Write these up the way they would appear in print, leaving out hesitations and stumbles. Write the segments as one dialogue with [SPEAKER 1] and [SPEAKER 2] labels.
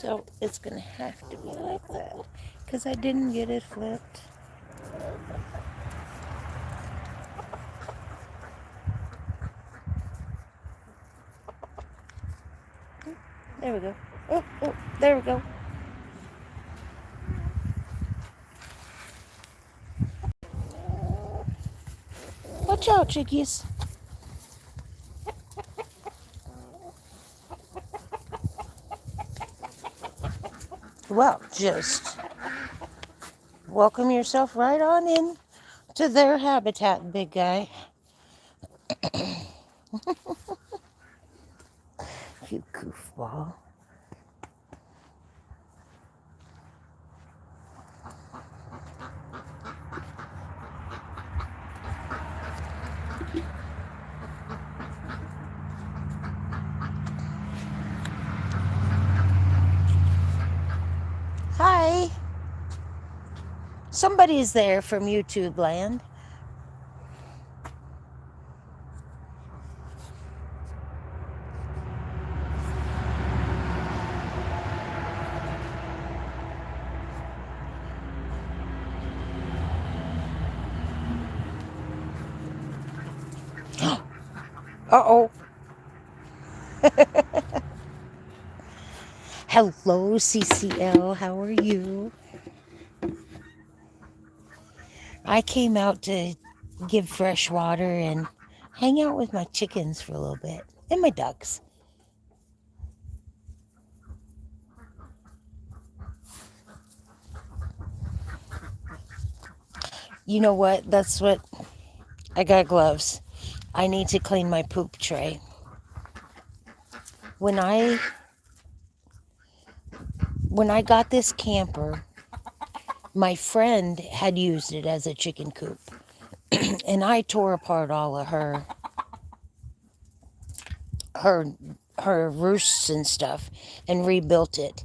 [SPEAKER 1] So it's going to have to be like that because I didn't get it flipped. There we go. Oh, there we go. Watch out, chickies. Well, just welcome yourself right on in to their habitat, big guy. You goofball. Hi. Somebody's there from YouTube land. Uh-oh. Hello, CCL. How are you? I came out to give fresh water and hang out with my chickens for a little bit and my ducks. You know what? That's what I got gloves. I need to clean my poop tray. When I got this camper, my friend had used it as a chicken coop. And I tore apart all of her roosts and stuff and rebuilt it.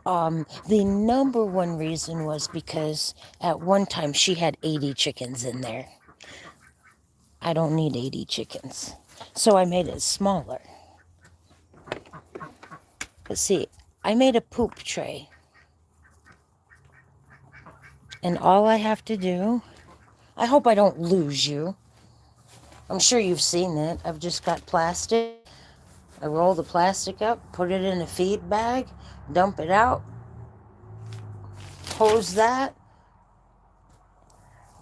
[SPEAKER 1] The number one reason was because at one time she had 80 chickens in there. I don't need 80 chickens. So I made it smaller. But see, I made a poop tray. And all I have to do, I hope I don't lose you. I'm sure you've seen it. I've just got plastic. I roll the plastic up, put it in a feed bag, dump it out, hose that.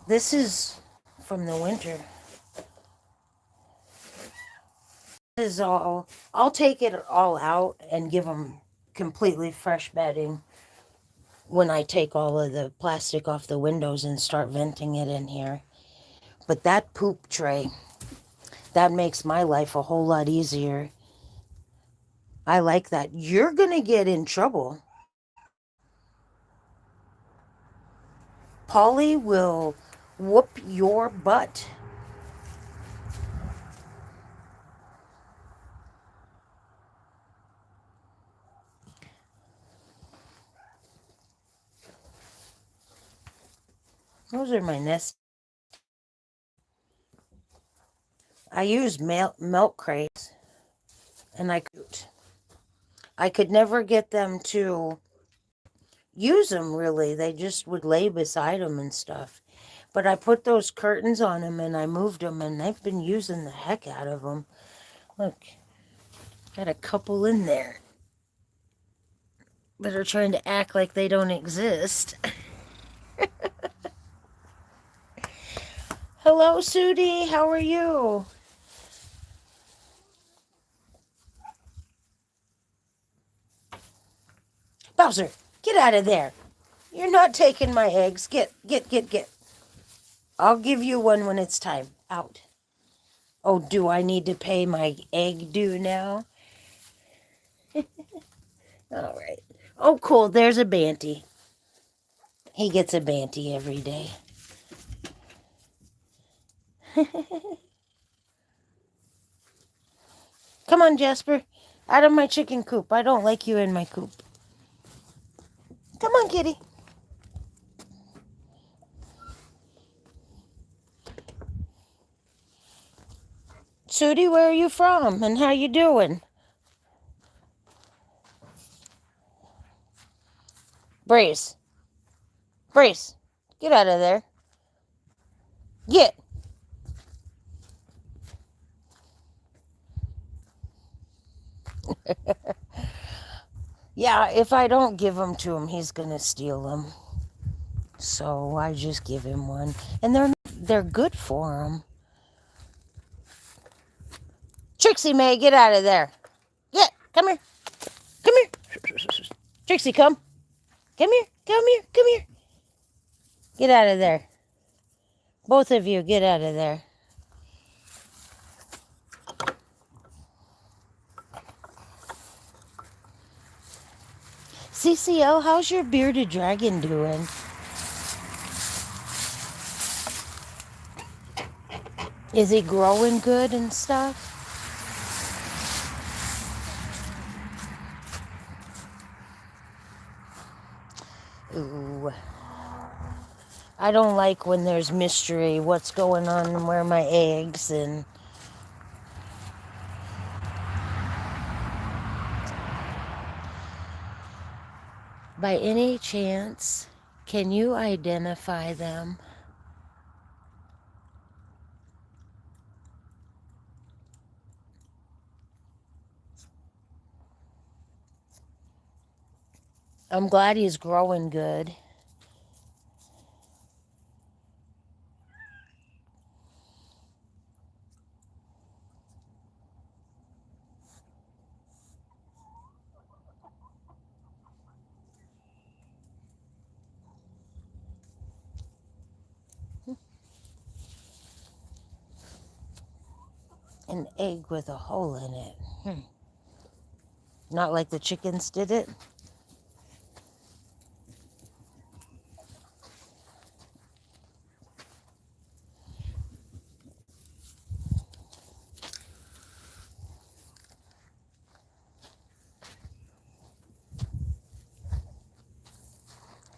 [SPEAKER 1] This is from the winter. This is all, I'll take it all out and give them completely fresh bedding when I take all of the plastic off the windows and start venting it in here. But that poop tray, that makes my life a whole lot easier. I like that. You're going to get in trouble. Polly will whoop your butt. Those are my nests. I use milk crates, and I could never get them to use them, really. They just would lay beside them and stuff. But I put those curtains on them, and I moved them, and they've been using the heck out of them. Look, got a couple in there that are trying to act like they don't exist. Hello, Sudie. How are you? Bowser, get out of there. You're not taking my eggs. Get. I'll give you one when it's time. Out. Oh, do I need to pay my egg due now? All right. Oh, cool. There's a Banty. He gets a Banty every day. Come on, Jasper. Out of my chicken coop. I don't like you in my coop. Come on, kitty. Sudie, where are you from? And how you doing? Brace. Brace. Get out of there. Get. Yeah, if I don't give them to him, he's going to steal them. So I just give him one. And they're good for him. Trixie May, get out of there. Get. Come here. Come here. Trixie, come. Come here. Come here. Come here. Get out of there. Both of you, get out of there. CCL, how's your bearded dragon doing? Is he growing good and stuff? Ooh. I don't like when there's mystery. What's going on and where are my eggs and... By any chance, can you identify them? I'm glad he's growing good. An egg with a hole in it. Not like the chickens did it.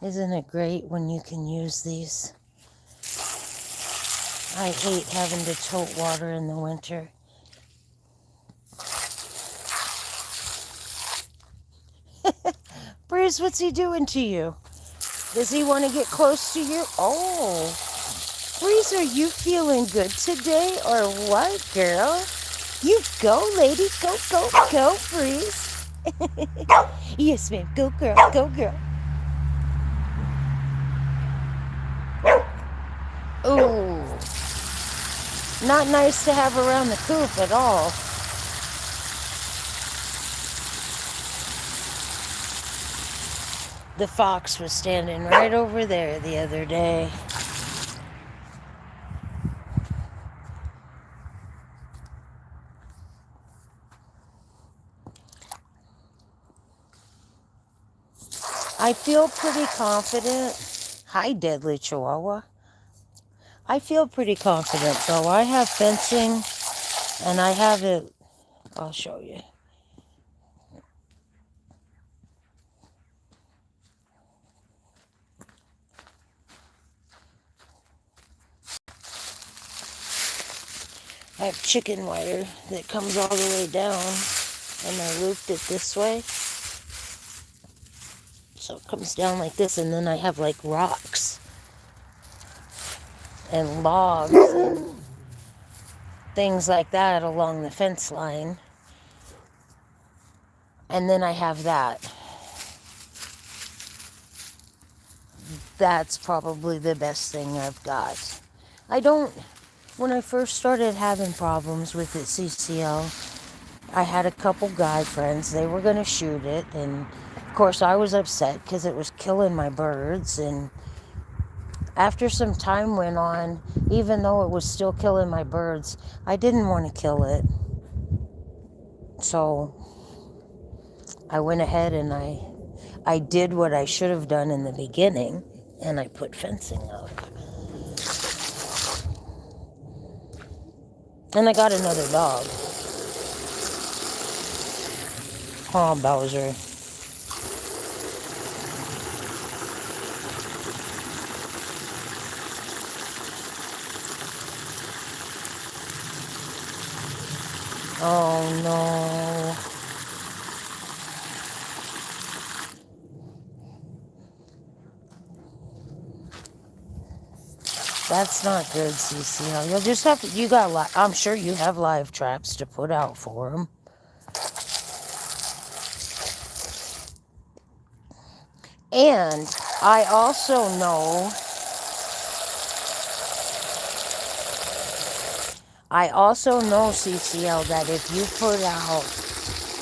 [SPEAKER 1] Isn't it great when you can use these? I hate having to tote water in the winter. Bruce, what's he doing to you? Does he want to get close to you? Oh, Breeze, are you feeling good today or what, girl? You go, lady. Go, go, go, Breeze. Yes, ma'am. Go, girl. Go, girl. Ooh. Not nice to have around the coop at all. The fox was standing right over there the other day. I feel pretty confident. Hi, deadly Chihuahua. I feel pretty confident, though. I have fencing, and I have it. I'll show you. I have chicken wire that comes all the way down, and I looped it this way. So it comes down like this, and then I have like rocks and logs and things like that along the fence line. And then I have that. That's probably the best thing I've got. When I first started having problems with the CCL, I had a couple guy friends. They were going to shoot it, and of course I was upset because it was killing my birds. And after some time went on, even though it was still killing my birds, I didn't want to kill it. So I went ahead and I did what I should have done in the beginning, and I put fencing up. And I got another dog. Oh, Bowser. Oh, no. That's not good, CCL. You'll just have to, I'm sure you have live traps to put out for them. And I also know CCL, that if you put out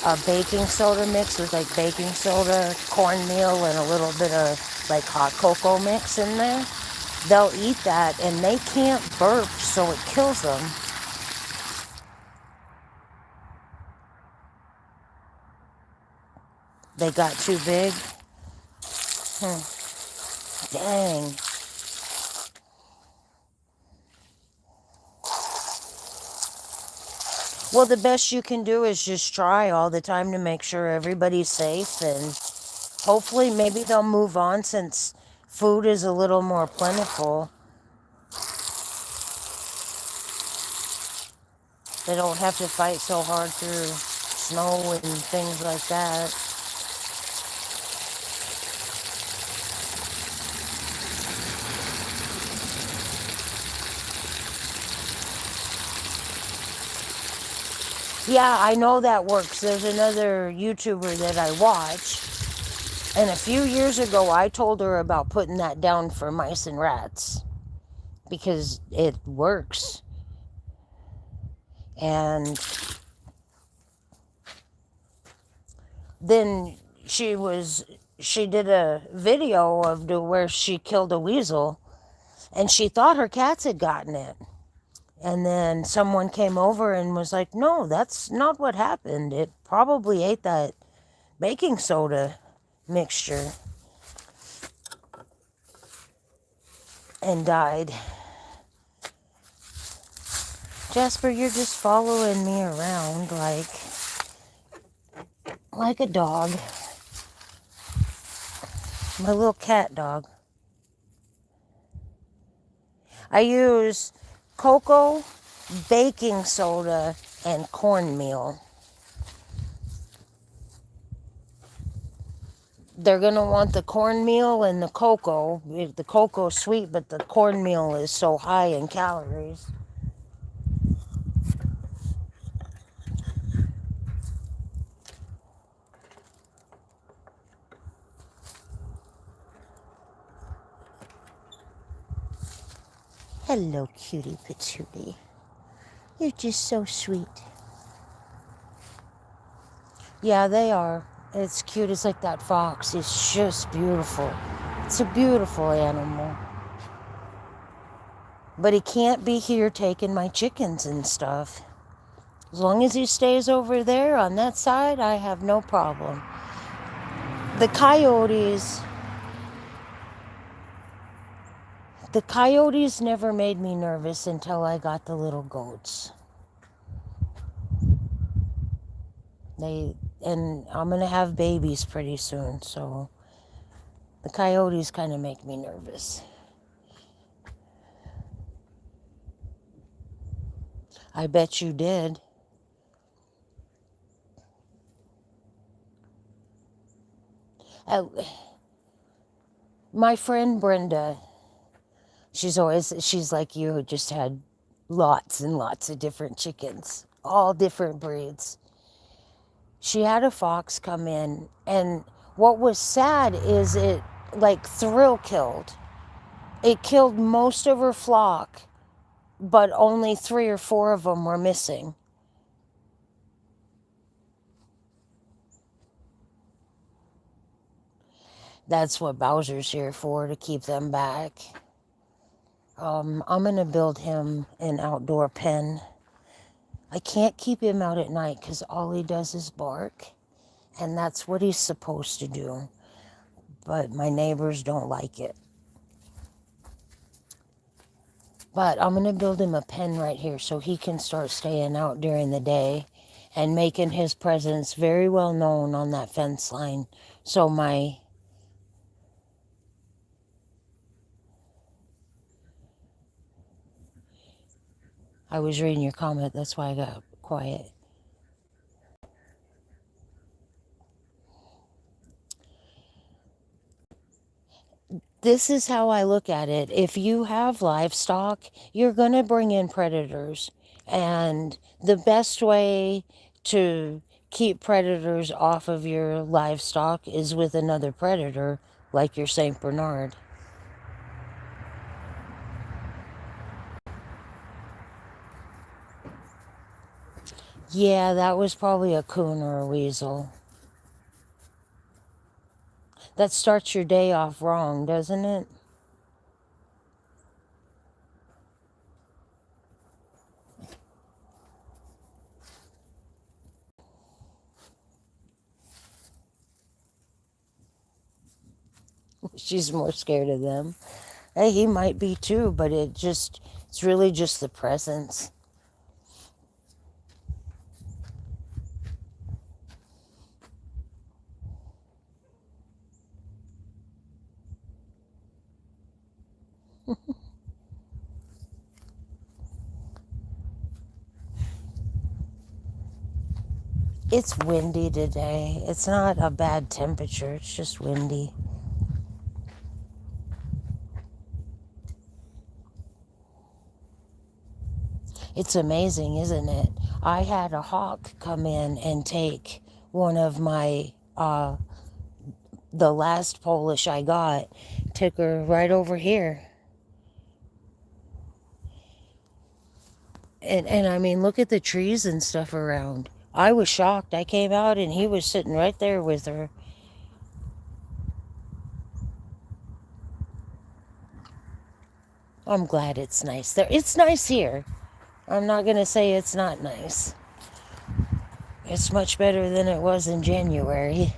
[SPEAKER 1] a baking soda mix with like baking soda, cornmeal, and a little bit of like hot cocoa mix in there, they'll eat that and they can't burp, so it kills them. They got too big? Dang. Well, the best you can do is just try all the time to make sure everybody's safe, and hopefully maybe they'll move on since food is a little more plentiful. They don't have to fight so hard through snow and things like that. Yeah, I know that works. There's another YouTuber that I watch, and a few years ago I told her about putting that down for mice and rats because it works. And then she did a video of where she killed a weasel, and she thought her cats had gotten it. And then someone came over and was like, no, that's not what happened. It probably ate that baking soda mixture and died. Jasper, you're just following me around like a dog. My little cat dog. I use cocoa, baking soda, and cornmeal. They're going to want the cornmeal and the cocoa. The cocoa's sweet, but the cornmeal is so high in calories. Hello, cutie patootie. You're just so sweet. Yeah, they are. It's cute. It's like that fox. It's just beautiful. It's a beautiful animal. But he can't be here taking my chickens and stuff. As long as he stays over there on that side, I have no problem. The coyotes never made me nervous until I got the little goats. And I'm going to have babies pretty soon, so the coyotes kind of make me nervous. I bet you did. My friend Brenda, she's like you, who just had lots and lots of different chickens, all different breeds. She had a fox come in, and what was sad is it thrill killed. It killed most of her flock, but only 3 or 4 of them were missing. That's what Bowser's here for, to keep them back. I'm going to build him an outdoor pen. I can't keep him out at night because all he does is bark. And that's what he's supposed to do. But my neighbors don't like it. But I'm going to build him a pen right here so he can start staying out during the day and making his presence very well known on that fence line. So I was reading your comment, that's why I got quiet. This is how I look at it. If you have livestock, you're going to bring in predators. And the best way to keep predators off of your livestock is with another predator, like your St. Bernard. Yeah, that was probably a coon or a weasel. That starts your day off wrong, doesn't it? She's more scared of them. Hey, he might be too, but it's really just the presence. It's windy today. It's not a bad temperature, it's just windy. It's amazing, isn't it? I had a hawk come in and take one of my, the last Polish I got, took her right over here. And I mean, look at the trees and stuff around. I was shocked. I came out and he was sitting right there with her. I'm glad it's nice there. It's nice here. I'm not going to say it's not nice. It's much better than it was in January.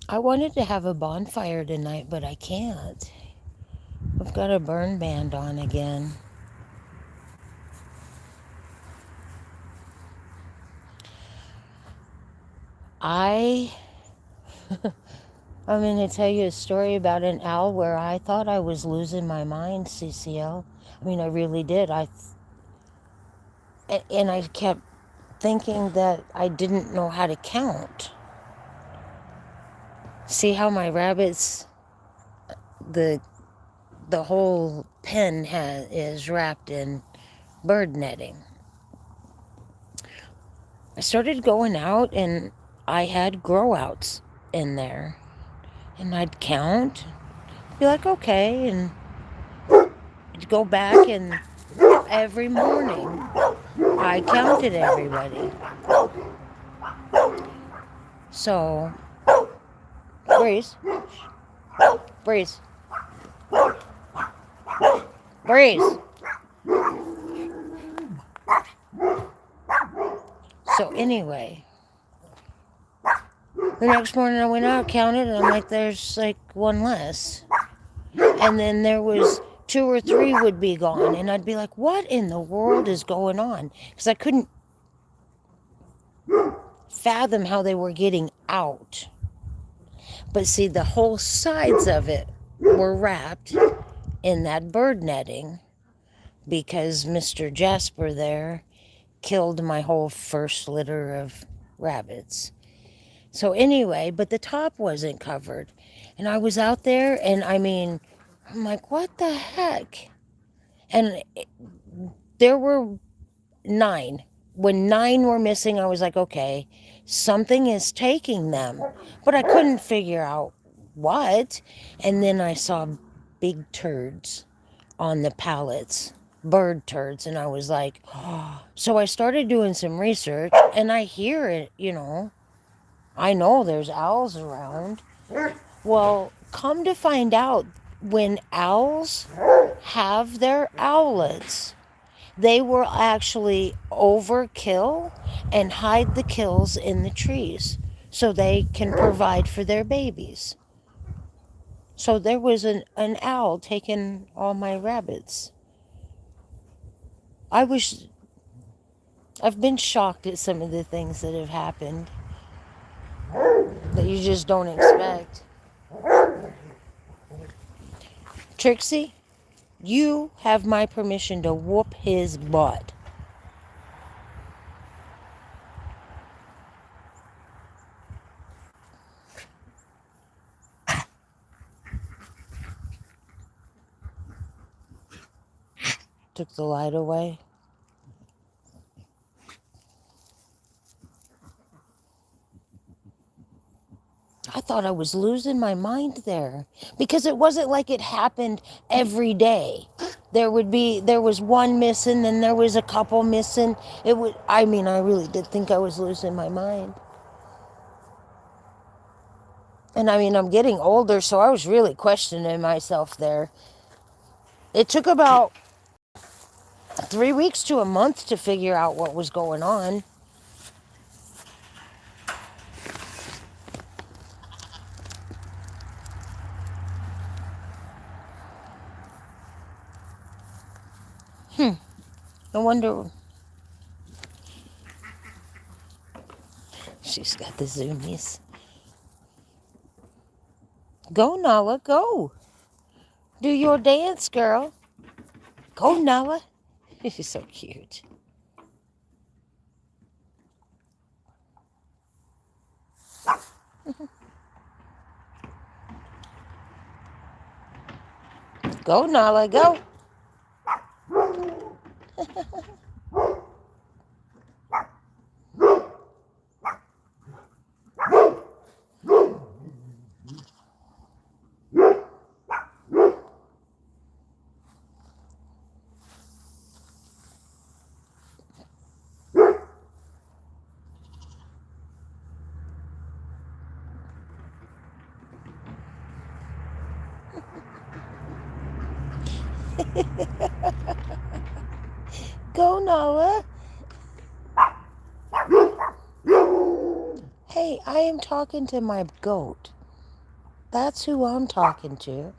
[SPEAKER 1] I wanted to have a bonfire tonight, but I can't. I've got a burn band on again. I'm going to tell you a story about an owl where I thought I was losing my mind, CCL. I mean, I really did. And I kept thinking that I didn't know how to count. See how my rabbits, the whole pen is wrapped in bird netting. I started going out and I had grow outs in there. And I'd count, be like, okay, and I'd go back, and every morning I counted everybody. So, Breeze, Breeze, Breeze. So anyway, the next morning I went out, counted, and I'm like, there's like one less. And then there was 2 or 3 would be gone. And I'd be like, what in the world is going on? Because I couldn't fathom how they were getting out. But see, the whole sides of it were wrapped in that bird netting because Mr. Jasper there killed my whole first litter of rabbits. So anyway, but the top wasn't covered. And I was out there and I mean, I'm like, what the heck? And there were 9. When 9 were missing, I was like, okay, something is taking them. But I couldn't figure out what. And then I saw big turds on the pallets, bird turds. And I was like, oh. So I started doing some research and I hear it, I know there's owls around. Well, come to find out, when owls have their owlets, they will actually overkill and hide the kills in the trees so they can provide for their babies. So there was an owl taking all my rabbits. I've been shocked at some of the things that have happened that you just don't expect. Trixie, You have my permission to whoop his butt. Took the light away. I thought I was losing my mind there because it wasn't like it happened every day. There was one missing, then there was a couple missing. I really did think I was losing my mind. And I'm getting older, so I was really questioning myself there. It took about 3 weeks to a month to figure out what was going on. I wonder. She's got the zoomies. Go, Nala, go. Do your dance, girl. Go, Nala. She's so cute. Go, Nala, go. Go, Nala. Hey, I am talking to my goat. That's who I'm talking to.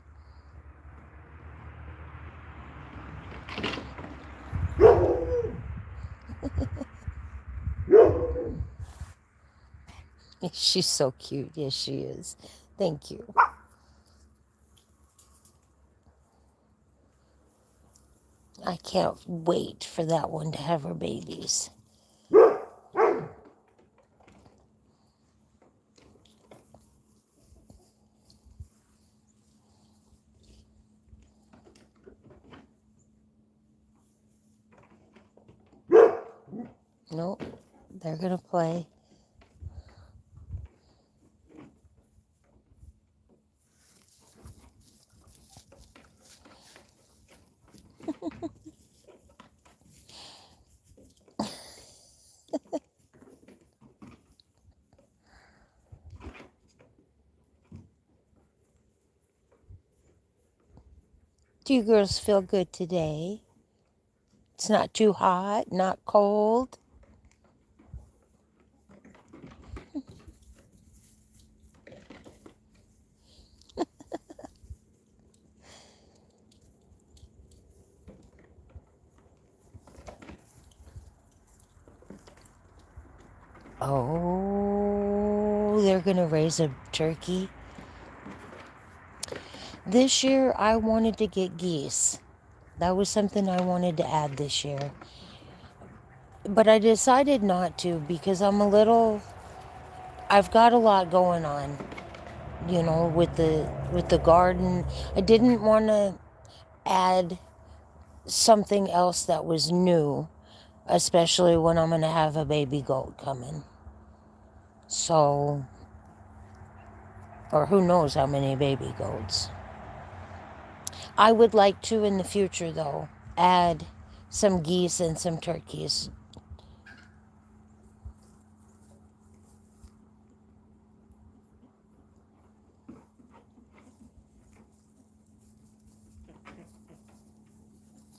[SPEAKER 1] She's so cute. Yes, she is. Thank you. I can't wait for that one to have her babies. Nope, they're gonna play. Do you girls feel good today? It's not too hot, not cold. Oh, they're gonna raise a turkey. This year, I wanted to get geese. That was something I wanted to add this year. But I decided not to because I've got a lot going on, with the garden. I didn't want to add something else that was new, especially when I'm going to have a baby goat coming. So, or who knows how many baby goats. I would like to in the future, though, add some geese and some turkeys.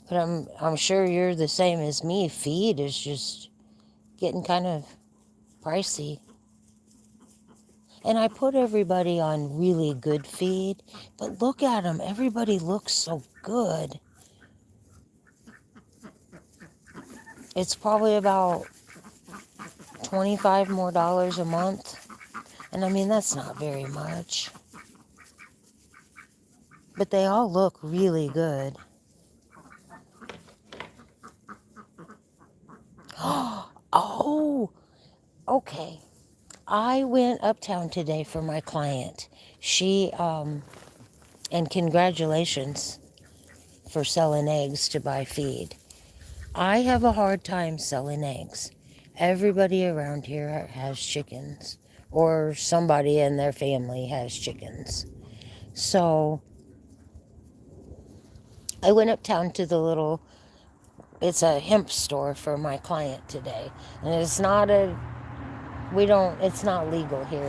[SPEAKER 1] But I'm sure you're the same as me. Feed is just getting kind of pricey. And I put everybody on really good feed, but look at them. Everybody looks so good. It's probably about $25 more a month. And that's not very much. But they all look really good. Oh, okay. I went uptown today for my client. And congratulations for selling eggs to buy feed. I have a hard time selling eggs. Everybody around here has chickens, or somebody in their family has chickens. So I went uptown to it's a hemp store for my client today. And it's not legal here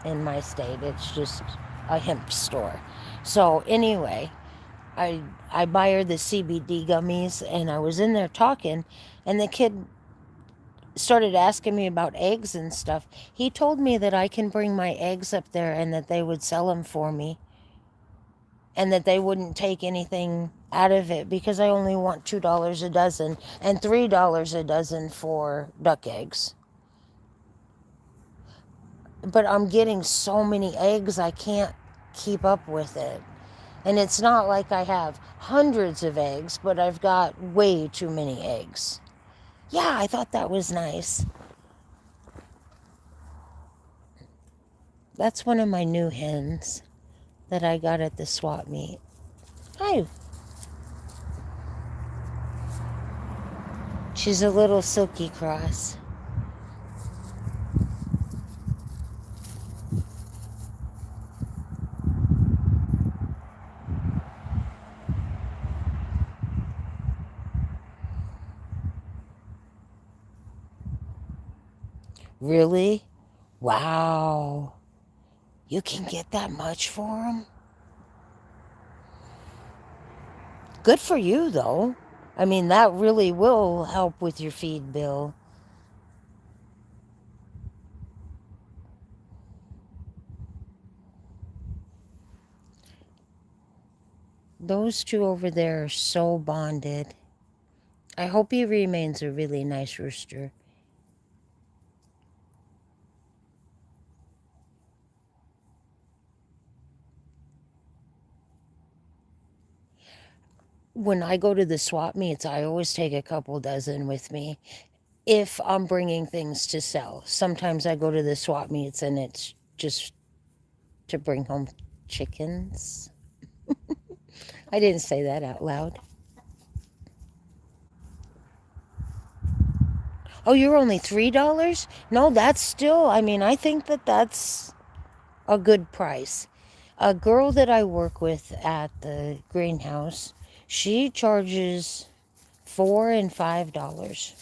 [SPEAKER 1] in my state. It's just a hemp store. So anyway, I buy her the CBD gummies, and I was in there talking, and the kid started asking me about eggs and stuff. He told me that I can bring my eggs up there and that they would sell them for me, and that they wouldn't take anything out of it because I only want $2 a dozen and $3 a dozen for duck eggs. But I'm getting so many eggs, I can't keep up with it. And it's not like I have hundreds of eggs, but I've got way too many eggs. Yeah, I thought that was nice. That's one of my new hens that I got at the swap meet. Hi. She's a little silky cross. Really? Wow. You can get that much for them? Good for you, though. I mean, that really will help with your feed bill. Those two over there are so bonded. I hope he remains a really nice rooster. When I go to the swap meets, I always take a couple dozen with me if I'm bringing things to sell. Sometimes I go to the swap meets and it's just to bring home chickens. I didn't say that out loud. Oh, you're only $3? No, that's still, I mean, I think that's a good price. A girl that I work with at the greenhouse, she charges $4 and $5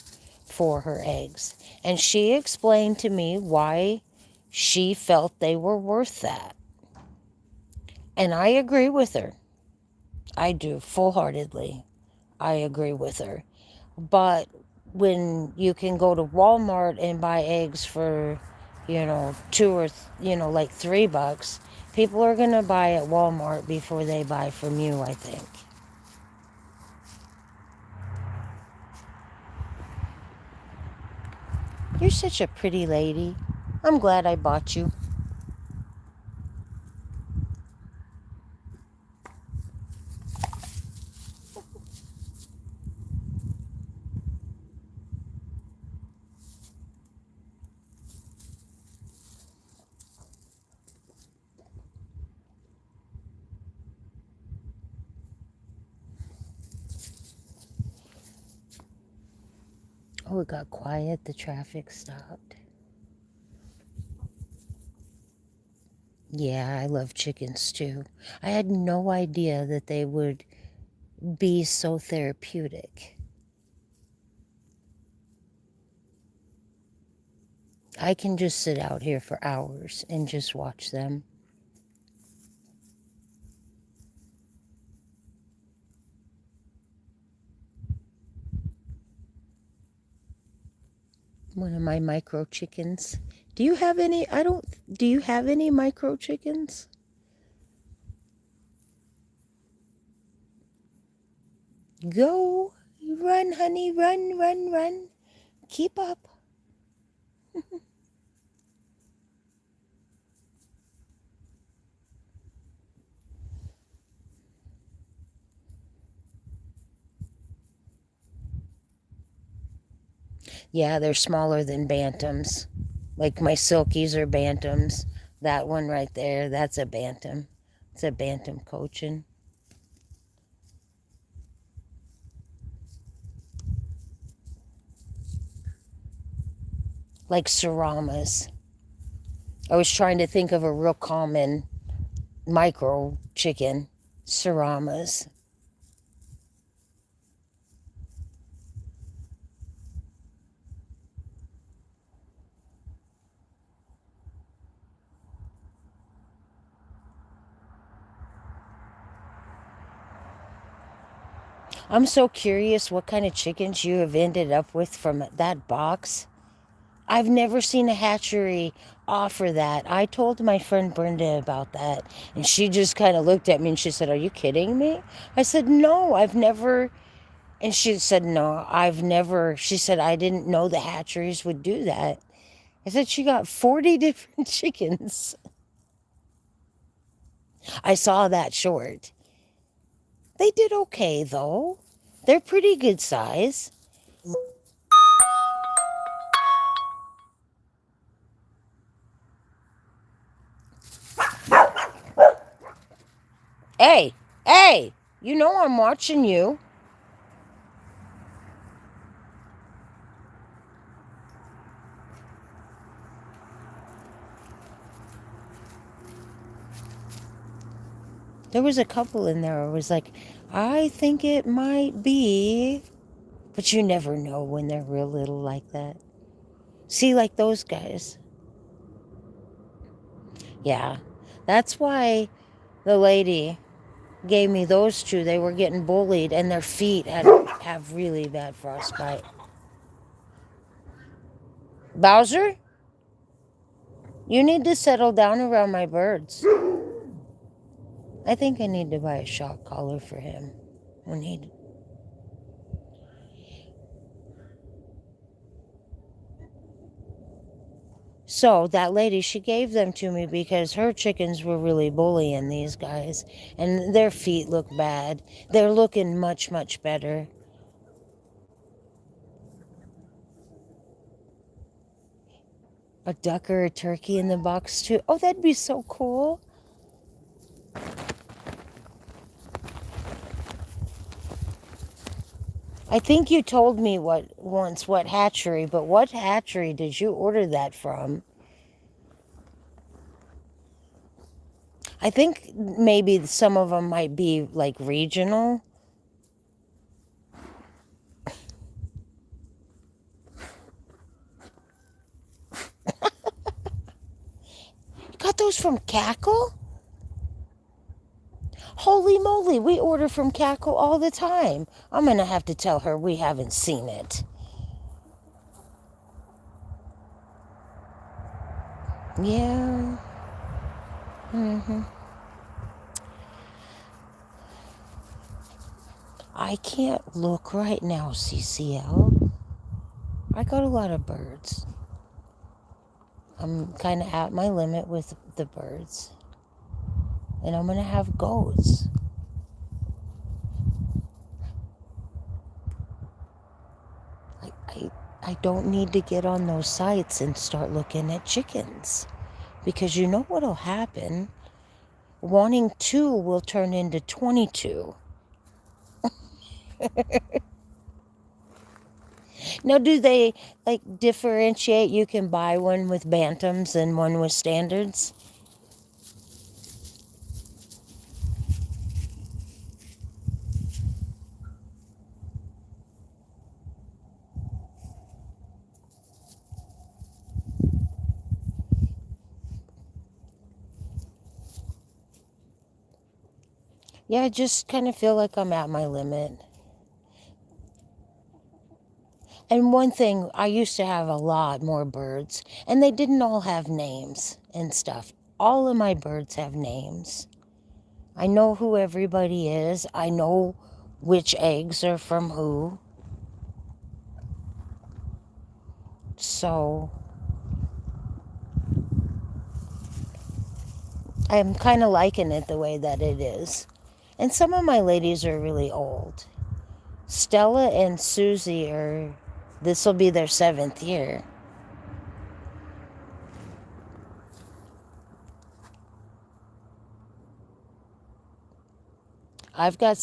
[SPEAKER 1] for her eggs. And she explained to me why she felt they were worth that. And I agree with her. I do, full-heartedly. I agree with her. But when you can go to Walmart and buy eggs for, two or, like $3, people are going to buy at Walmart before they buy from you, I think. You're such a pretty lady. I'm glad I bought you. Oh, it got quiet. The traffic stopped. Yeah, I love chickens too. I had no idea that they would be so therapeutic. I can just sit out here for hours and just watch them. One of my micro chickens. Do you have any? Do you have any micro chickens? Go. Run, honey. Run, run, run. Keep up. Yeah, they're smaller than bantams. Like my silkies are bantams. That one right there, that's a bantam. It's a bantam cochin. Like Seramas. I was trying to think of a real common micro chicken. Seramas. I'm so curious what kind of chickens you have ended up with from that box. I've never seen a hatchery offer that. I told my friend Brenda about that, and she just kind of looked at me and she said, "Are you kidding me?" I said, "No, I've never." And she said, "No, I've never." She said, "I didn't know the hatcheries would do that." I said, "She got 40 different chickens." I saw that short. They did okay, though. They're pretty good size. Hey, hey, you know I'm watching you. There was a couple in there. I was like, I think it might be. But you never know when they're real little like that. See, like those guys. Yeah. That's why the lady gave me those two. They were getting bullied and their feet have really bad frostbite. Bowser, you need to settle down around my birds. I think I need to buy a shock collar for him when he. So that lady, she gave them to me because her chickens were really bullying these guys, and their feet look bad. They're looking much, much better. A duck or a turkey in the box too. Oh, that'd be so cool. I think you told me what hatchery, but what hatchery did you order that from? I think maybe some of them might be like regional. You got those from Cackle? Holy moly, we order from Cackle all the time. I'm gonna have to tell her we haven't seen it. Yeah. Mm-hmm. I can't look right now, CCL. I got a lot of birds. I'm kind of at my limit with the birds. And I'm going to have goats. I don't need to get on those sites and start looking at chickens. Because you know what'll happen? Wanting two will turn into 22. Now, do they like differentiate? You can buy one with bantams and one with standards? Yeah, I just kind of feel like I'm at my limit. And one thing, I used to have a lot more birds, and they didn't all have names and stuff. All of my birds have names. I know who everybody is. I know which eggs are from who. So I'm kind of liking it the way that it is. And some of my ladies are really old. Stella and Susie are This will be their 7th year. I've got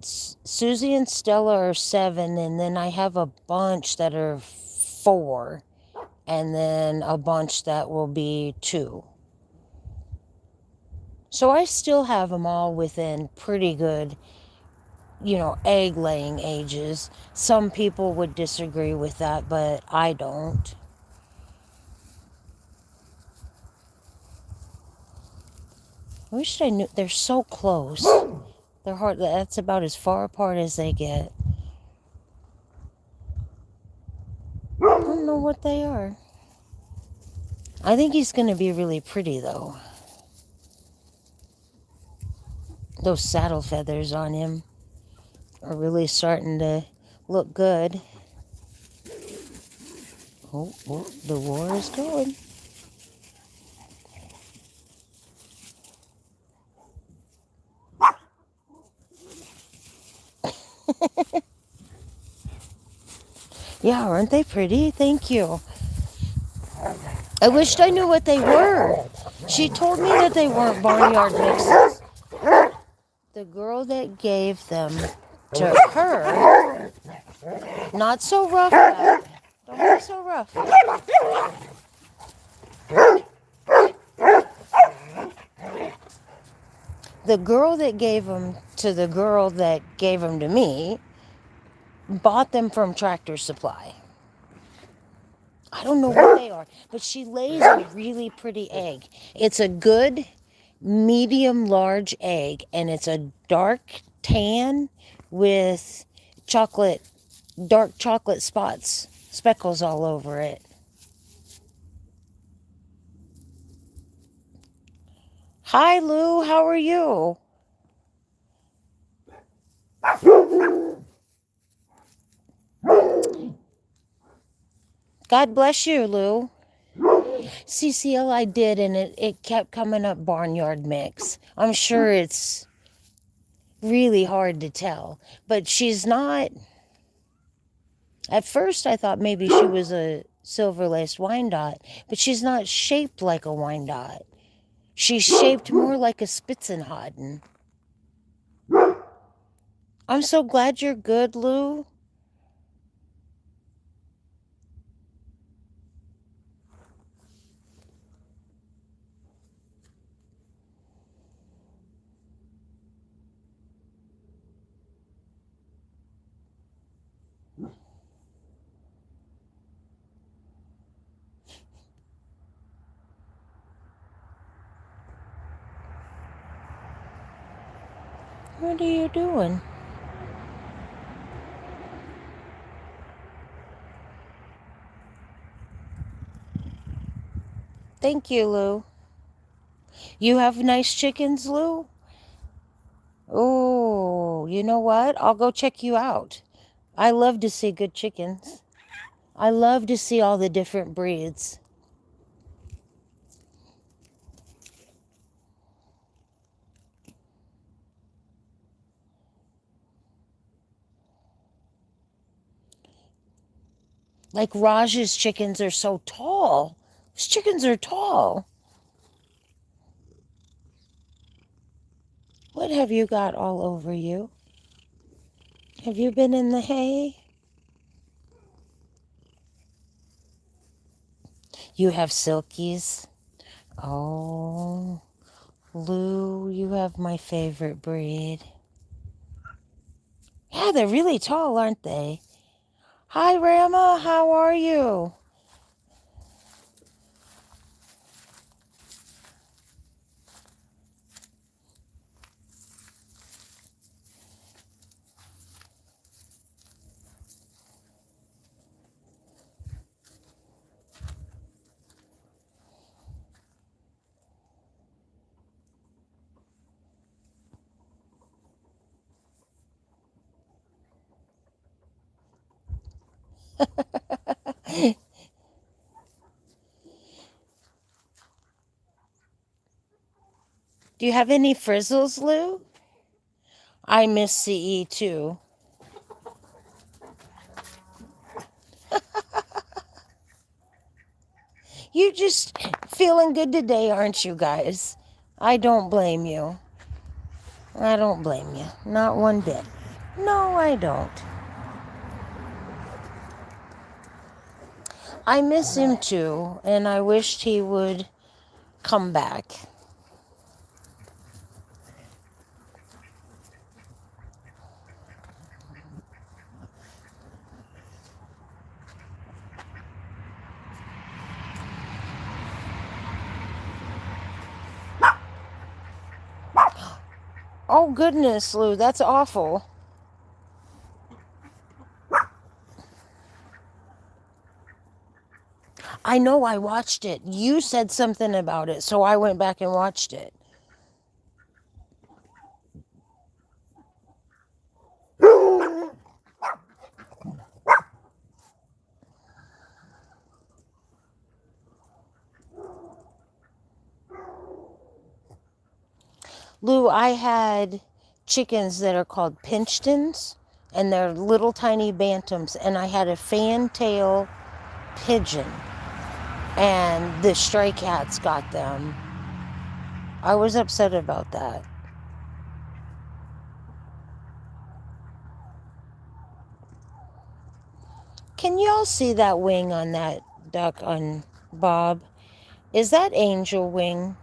[SPEAKER 1] Susie and Stella are 7, and then I have a bunch that are 4, and then a bunch that will be 2. So I still have them all within pretty good, egg laying ages. Some people would disagree with that, but I don't. I wish I knew. They're so close. They're hard. That's about as far apart as they get. I don't know what they are. I think he's going to be really pretty, though. Those saddle feathers on him are really starting to look good. Oh, the war is going. Yeah, aren't they pretty? Thank you. I wished I knew what they were. She told me that they weren't barnyard mixes. The girl that gave them to her, not so rough, Dad. Don't be so rough. The girl that gave them to the girl that gave them to me bought them from Tractor Supply. I don't know what they are, but she lays a really pretty egg. It's a good medium large egg, and it's a dark tan with dark chocolate spots, speckles all over it. Hi, Lou. How are you? God bless you, Lou. CCL I did, and it kept coming up barnyard mix. I'm sure it's really hard to tell, but she's not. At first I thought maybe she was a silver-laced Wyandotte, but she's not shaped like a Wyandotte. She's shaped more like a Spitzenhaden. I'm so glad you're good, Lou. What are you doing? Thank you, Lou. You have nice chickens, Lou? Oh, you know what? I'll go check you out. I love to see good chickens. I love to see all the different breeds. Like Raj's chickens are so tall. His chickens are tall. What have you got all over you? Have you been in the hay? You have silkies? Oh, Lou, you have my favorite breed. Yeah, they're really tall, aren't they? Hi, Rama, how are you? Do you have any frizzles, Lou? I miss CE too. You just feeling good today, aren't you guys? I don't blame you. I don't blame you. Not one bit. No, I don't. I miss him too, and I wished he would come back. Oh, goodness, Lou, that's awful. I know, I watched it. You said something about it, so I went back and watched it. Lou, I had chickens that are called Pinchtons, and they're little tiny bantams, and I had a fantail pigeon, and the stray cats got them. I was upset about that. Can y'all see that wing on that duck on Bob? Is that angel wing?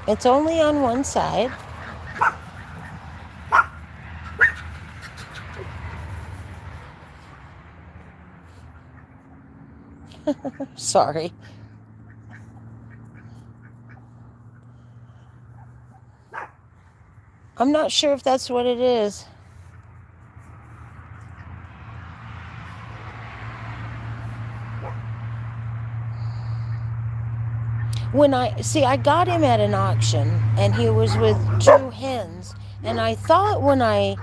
[SPEAKER 1] It's only on one side. Sorry. I'm not sure if that's what it is. I got him at an auction, and he was with 2 hens, and I thought when I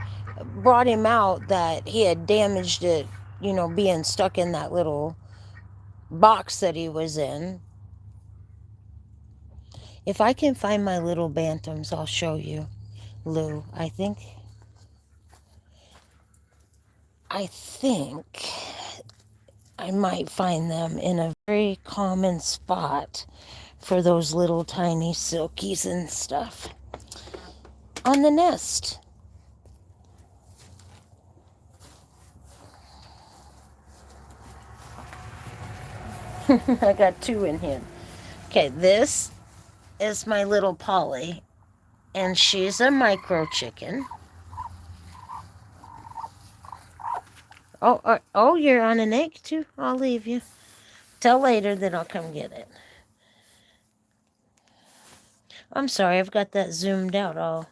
[SPEAKER 1] brought him out that he had damaged it, being stuck in that little box that he was in. If I can find my little bantams, I'll show you, Lou. I think I might find them in a very common spot for those little tiny silkies and stuff on the nest. I got 2 in here. Okay, this is my little Polly, and she's a micro chicken. Oh, you're on an egg too? I'll leave you. Till later, then I'll come get it. I'm sorry, I've got that zoomed out. I'll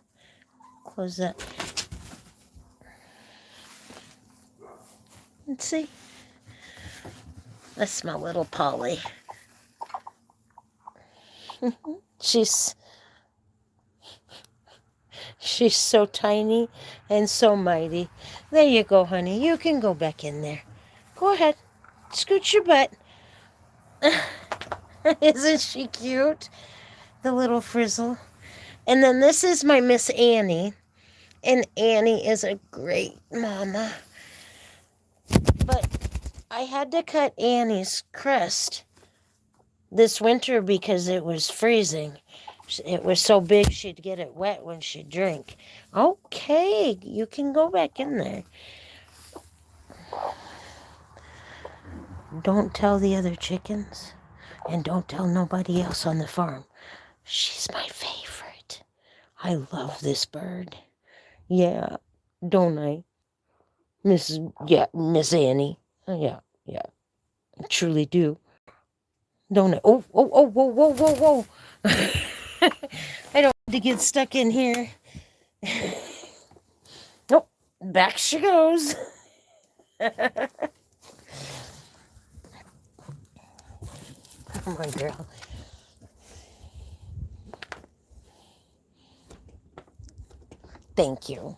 [SPEAKER 1] close that. Let's see. That's my little Polly. She's so tiny and so mighty. There you go, honey. You can go back in there. Go ahead. Scoot your butt. Isn't she cute? The little frizzle. And then this is my Miss Annie. And Annie is a great mama. But I had to cut Annie's crest this winter because it was freezing. It was so big she'd get it wet when she'd drink. Okay, you can go back in there. Don't tell the other chickens, and don't tell nobody else on the farm. She's my favorite. I love this bird. Yeah, don't I? Miss Annie. Yeah, I truly do. Don't I? Oh, whoa. I don't need to get stuck in here. Nope, back she goes. Come on, girl. Thank you.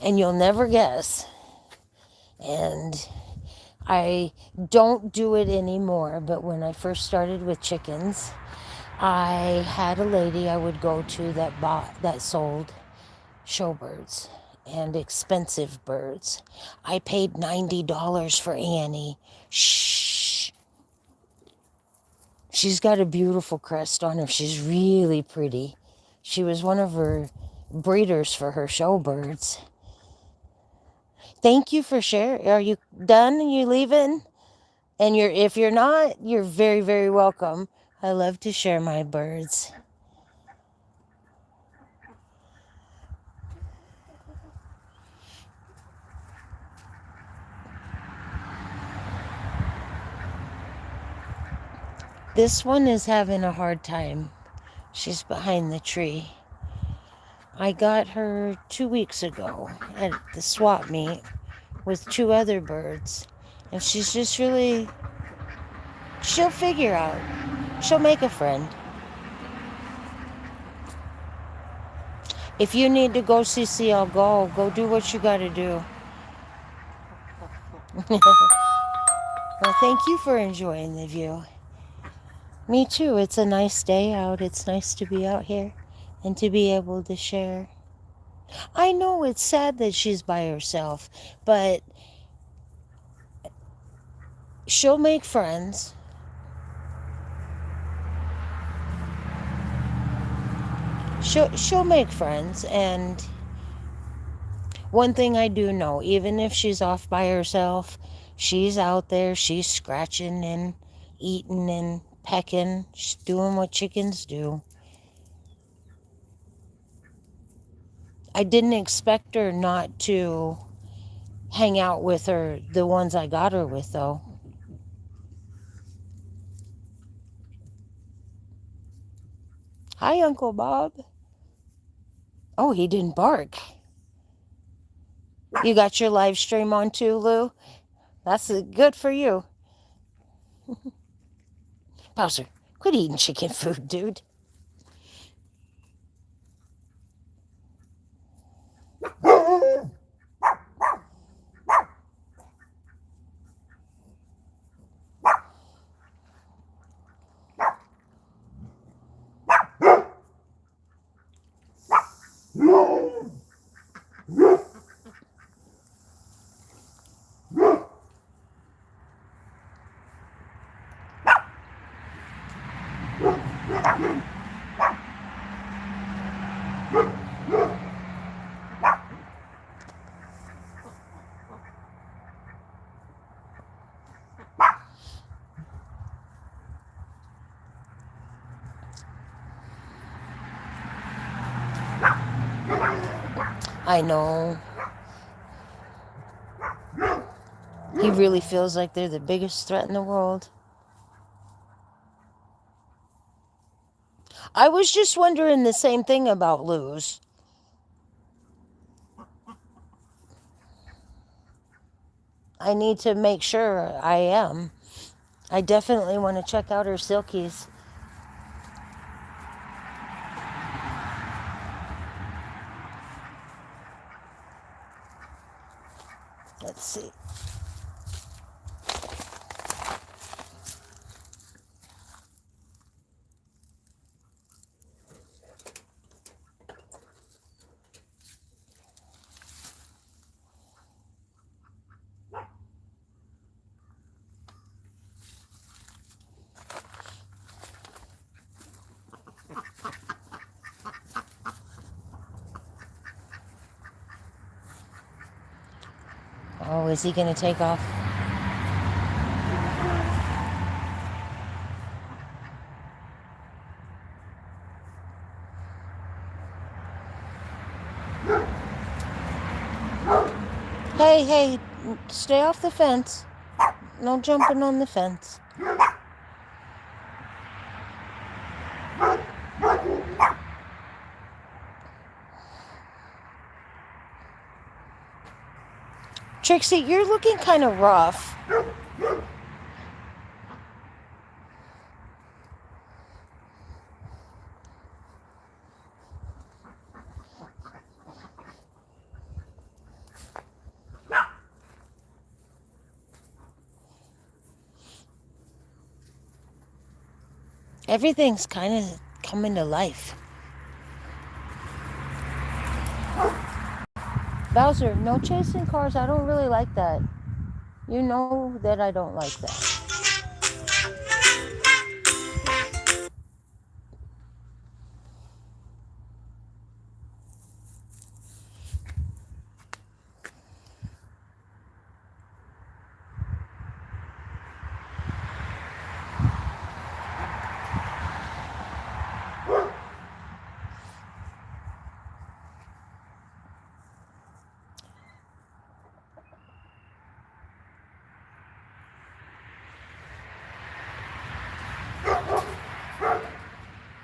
[SPEAKER 1] And you'll never guess. And I don't do it anymore, but when I first started with chickens, I had a lady I would go to that sold showbirds. and expensive birds. I paid $90 for Annie. Shh. She's got a beautiful crest on her. She's really pretty. She was one of her breeders for her show birds. Thank you for sharing. Are you done? Are you leaving? And if you're not, you're very, very welcome. I love to share my birds. This one is having a hard time. She's behind the tree. I got her 2 weeks ago at the swap meet with 2 other birds. And she's just really, she'll figure out. She'll make a friend. If you need to go, Cece, I'll go. Go do what you got to do. Well, thank you for enjoying the view. Me too. It's a nice day out. It's nice to be out here and to be able to share. I know it's sad that she's by herself, but she'll make friends. She'll make friends, and one thing I do know, even if she's off by herself, she's out there, she's scratching and eating and pecking. She's doing what chickens do. I didn't expect her not to hang out with her, the ones I got her with, though. Hi, Uncle Bob. Oh, he didn't bark. You got your live stream on too, Lou? That's good for you. Bowser, quit eating chicken food, dude. I know. He really feels like they're the biggest threat in the world. I was just wondering the same thing about Lou's. I need to make sure I am. I definitely want to check out her silkies. Let's see. Oh, is he going to take off? Hey, stay off the fence. No jumping on the fence. Trixie, you're looking kind of rough. Everything's kind of coming to life. Bowser, no chasing cars. I don't really like that. You know that I don't like that.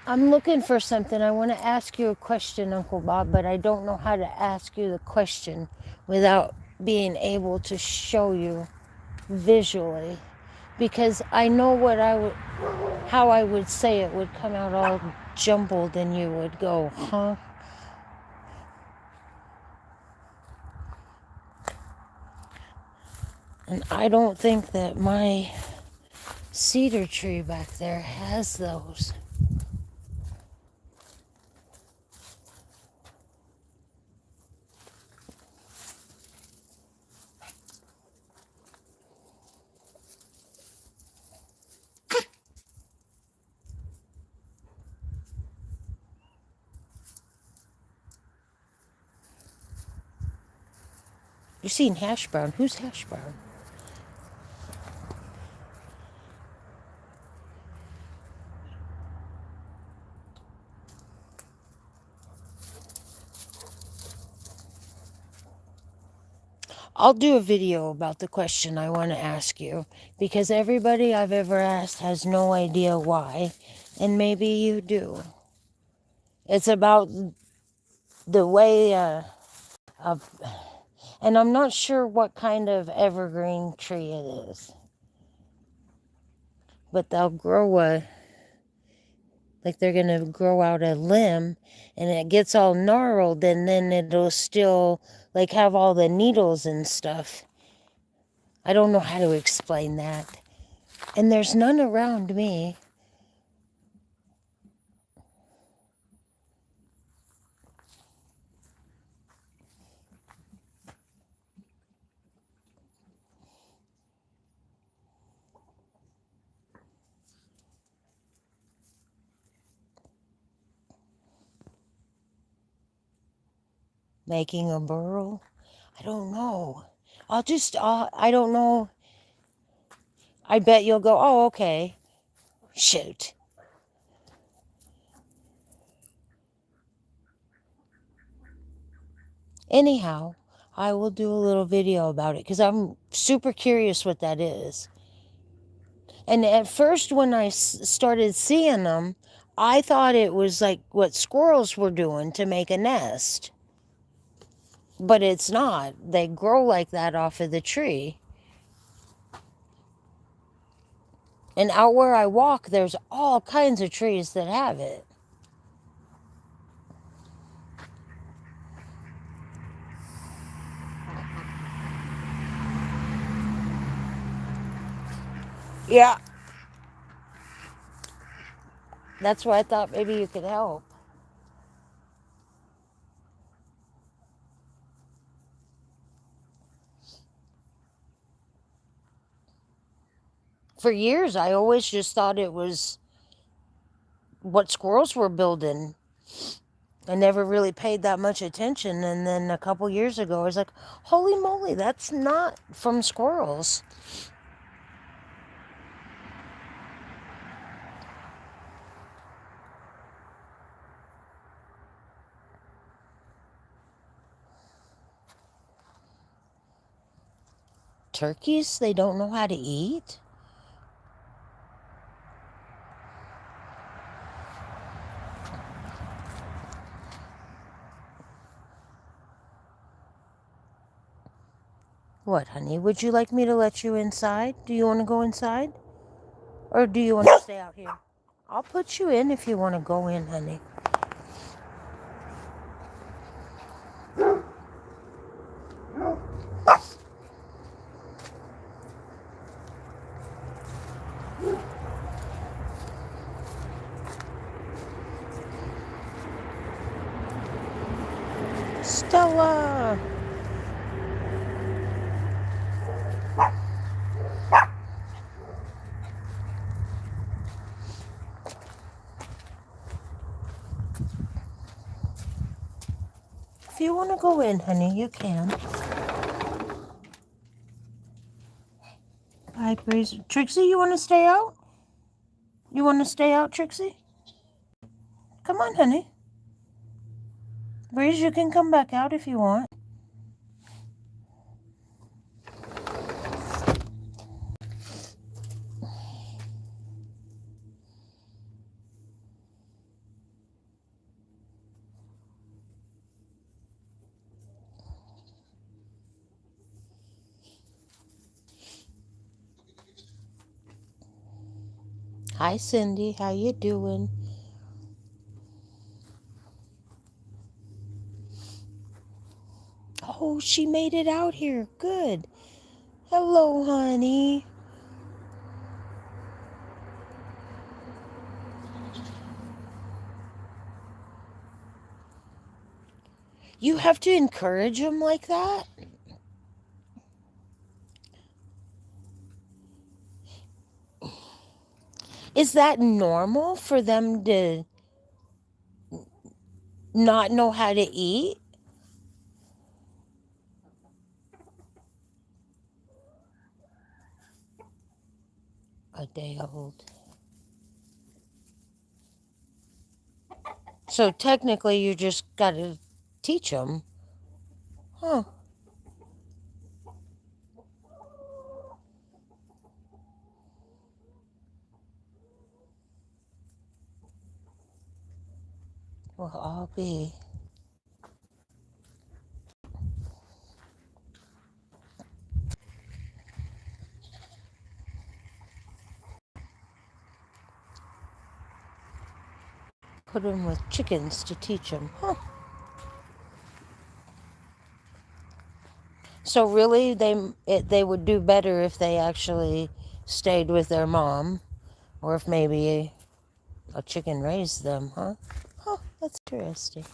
[SPEAKER 1] I'm looking for something. I want to ask you a question, Uncle Bob, but I don't know how to ask you the question without being able to show you visually. Because I know how I would say it would come out all jumbled and you would go, huh? And I don't think that my cedar tree back there has those. You seen Hash Brown? Who's Hash Brown? I'll do a video about the question I want to ask you because everybody I've ever asked has no idea why, and maybe you do. It's about the way of, and I'm not sure what kind of evergreen tree it is, but they'll grow like they're going to grow out a limb and it gets all gnarled and then it'll still like have all the needles and stuff. I don't know how to explain that. And there's none around me. Making a burrow? I don't know. I don't know. I bet you'll go, oh, okay. Shoot. Anyhow, I will do a little video about it because I'm super curious what that is. And at first, when I started seeing them, I thought it was like what squirrels were doing to make a nest. But it's not. They grow like that off of the tree. And out where I walk, there's all kinds of trees that have it. Yeah. That's why I thought maybe you could help. For years, I always just thought it was what squirrels were building. I never really paid that much attention. And then a couple years ago, I was like, holy moly, that's not from squirrels. Turkeys, they don't know how to eat? What, honey? Would you like me to let you inside? Do you want to go inside? Or do you want to stay out here? I'll put you in if you want to go in, honey. Stella! If you want to go in, honey, you can. Hi, Breeze. Trixie, you want to stay out? You want to stay out, Trixie? Come on, honey. Breeze, you can come back out if you want. Hi, Cindy. How you doing? Oh, she made it out here. Good. Hello, honey. You have to encourage them like that? Is that normal for them to not know how to eat? A day old. So technically, you just got to teach them. Huh. Well, I'll be. Put them with chickens to teach them. Huh. So really, they would do better if they actually stayed with their mom, or if maybe a chicken raised them, huh? Oh, that's interesting.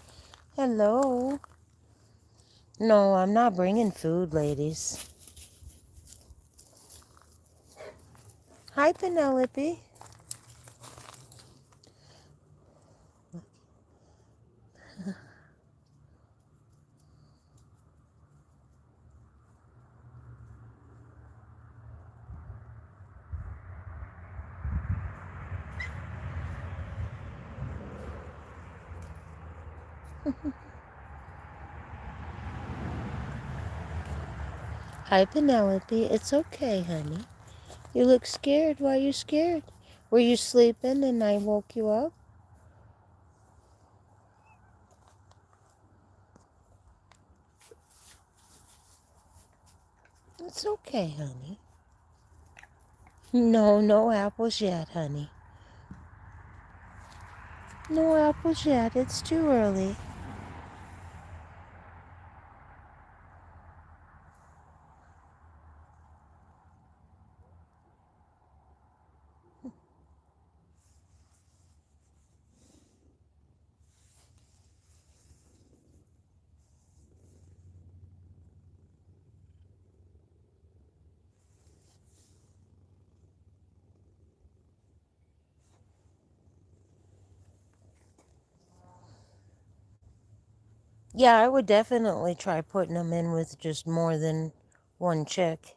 [SPEAKER 1] Hello. No, I'm not bringing food, ladies. Hi, Penelope. Hi, Penelope. It's okay, honey. You look scared. Why are you scared? Were you sleeping and I woke you up? It's okay, honey. No, no apples yet, honey. No apples yet. It's too early. Yeah, I would definitely try putting them in with just more than one chick.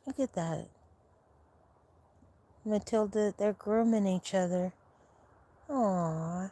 [SPEAKER 1] Look at that. Matilda, they're grooming each other. Aww.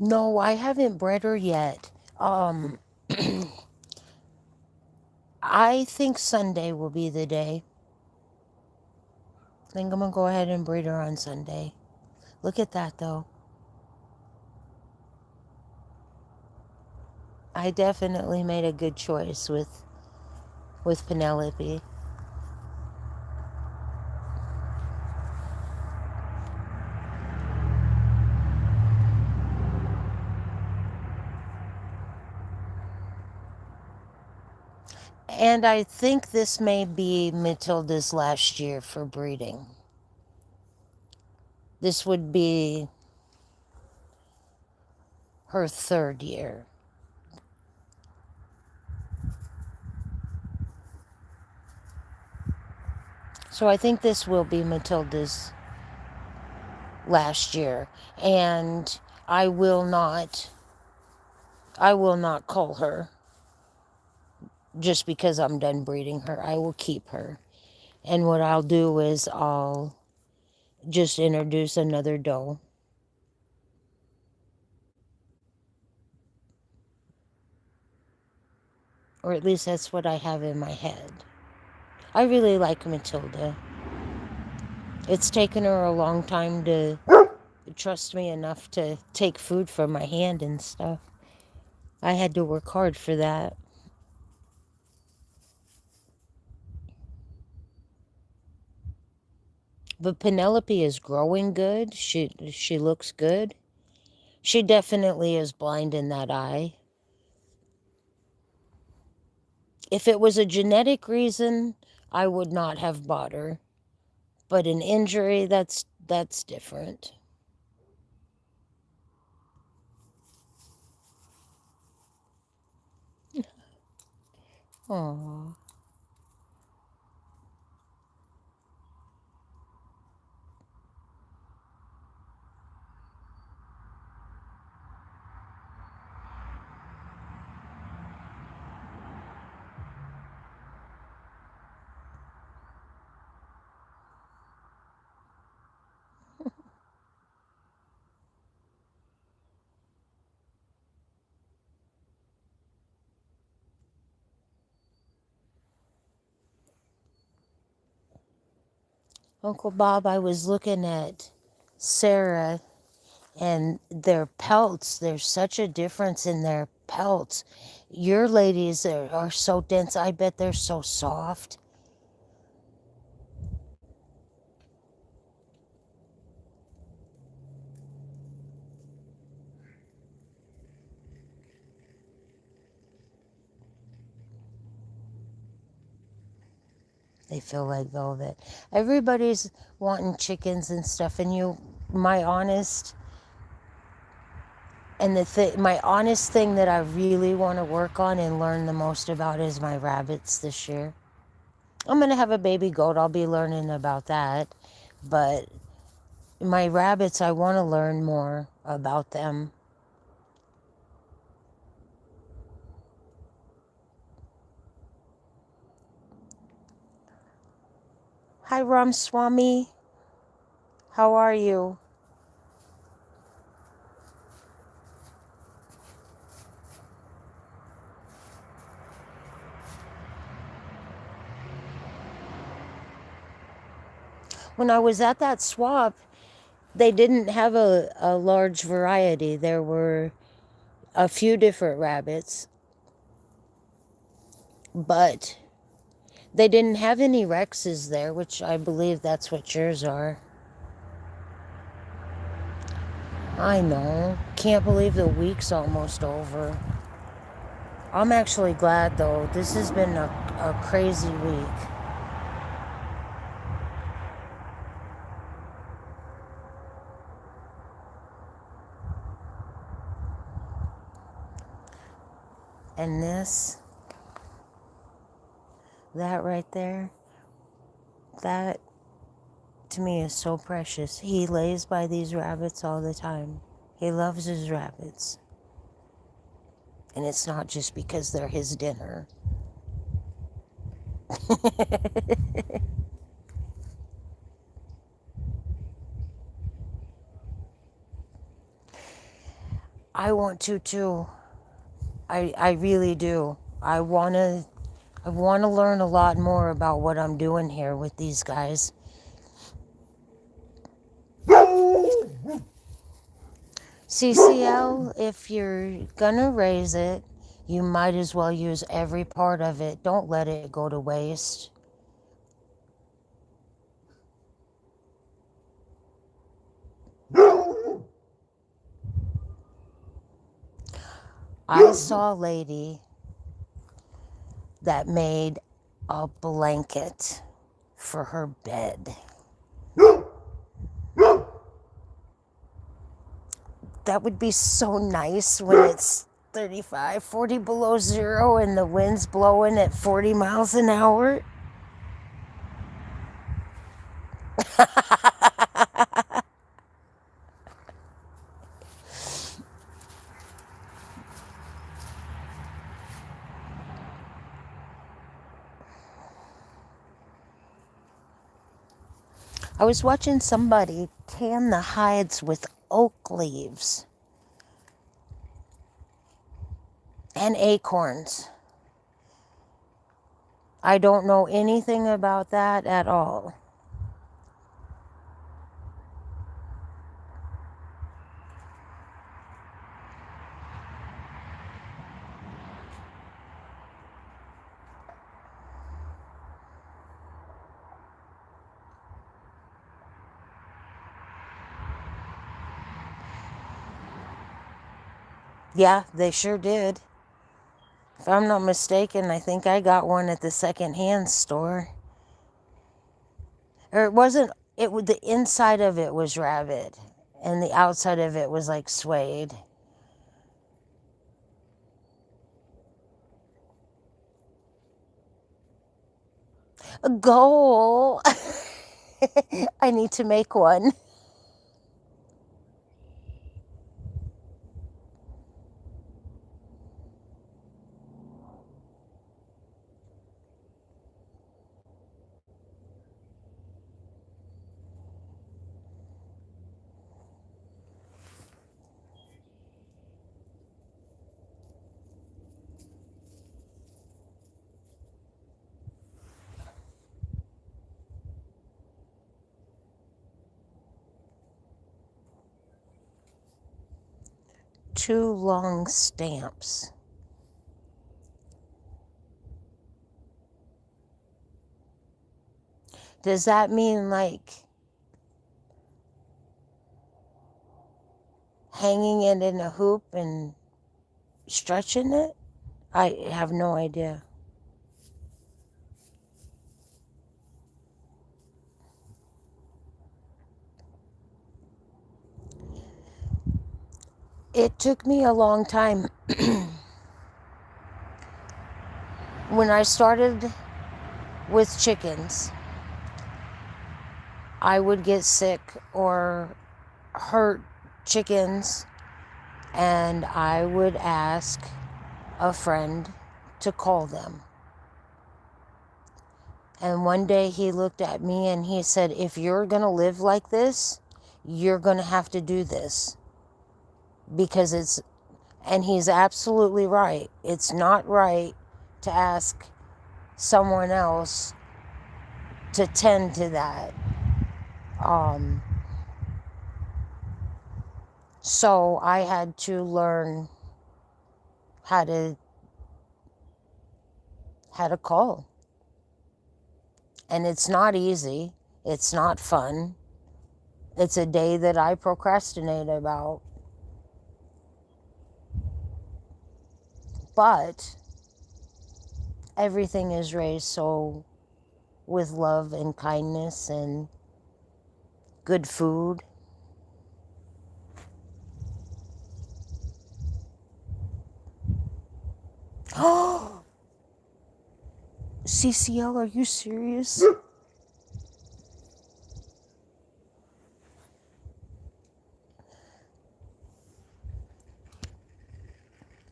[SPEAKER 1] No, I haven't bred her yet. I think Sunday will be the day. I think I'm gonna go ahead and breed her on Sunday. Look at that, though. I definitely made a good choice with Penelope. And I think this may be Matilda's last year for breeding. This would be her 3rd year. So I think this will be Matilda's last year. And I will not cull her just because I'm done breeding her. I will keep her. And what I'll do is I'll just introduce another doe. Or at least that's what I have in my head. I really like Matilda. It's taken her a long time to trust me enough to take food from my hand and stuff. I had to work hard for that. But Penelope is growing good. She looks good. She definitely is blind in that eye. If it was a genetic reason, I would not have bought her. But an injury, that's different. Aww. Uncle Bob, I was looking at Sarah and their pelts. There's such a difference in their pelts. Your ladies are so dense. I bet they're so soft. They feel like velvet. Everybody's wanting chickens and stuff, and my honest thing that I really want to work on and learn the most about is my rabbits this year. I'm gonna have a baby goat. I'll be learning about that, but my rabbits, I want to learn more about them. Hi, Ramswamy. How are you? When I was at that swap, they didn't have a large variety. There were a few different rabbits, but they didn't have any Rexes there, which I believe that's what yours are. I know. Can't believe the week's almost over. I'm actually glad, though. This has been a crazy week. And that right there, that to me is so precious. He lays by these rabbits all the time. He loves his rabbits. And it's not just because they're his dinner. I want to too. I really do. I want to learn a lot more about what I'm doing here with these guys. CCL, if you're gonna raise it, you might as well use every part of it. Don't let it go to waste. I saw a lady that made a blanket for her bed. That would be so nice when it's 35, 40 below zero and the wind's blowing at 40 miles an hour. I was watching somebody tan the hides with oak leaves and acorns. I don't know anything about that at all. Yeah, they sure did. If I'm not mistaken, I think I got one at the secondhand store. Or it wasn't, the inside of it was rabbit and the outside of it was like suede. A goal. I need to make one. Two long stamps. Does that mean like hanging it in a hoop and stretching it? I have no idea. It took me a long time. When I started with chickens, I would get sick or hurt chickens, and I would ask a friend to call them. And one day he looked at me and he said, if you're going to live like this, you're going to have to do this. Because it's, and he's absolutely right. It's not right to ask someone else to tend to that. So I had to learn how to call. And it's not easy. It's not fun. It's a day that I procrastinate about. But everything is raised so with love and kindness and good food. Oh, CCL, are you serious?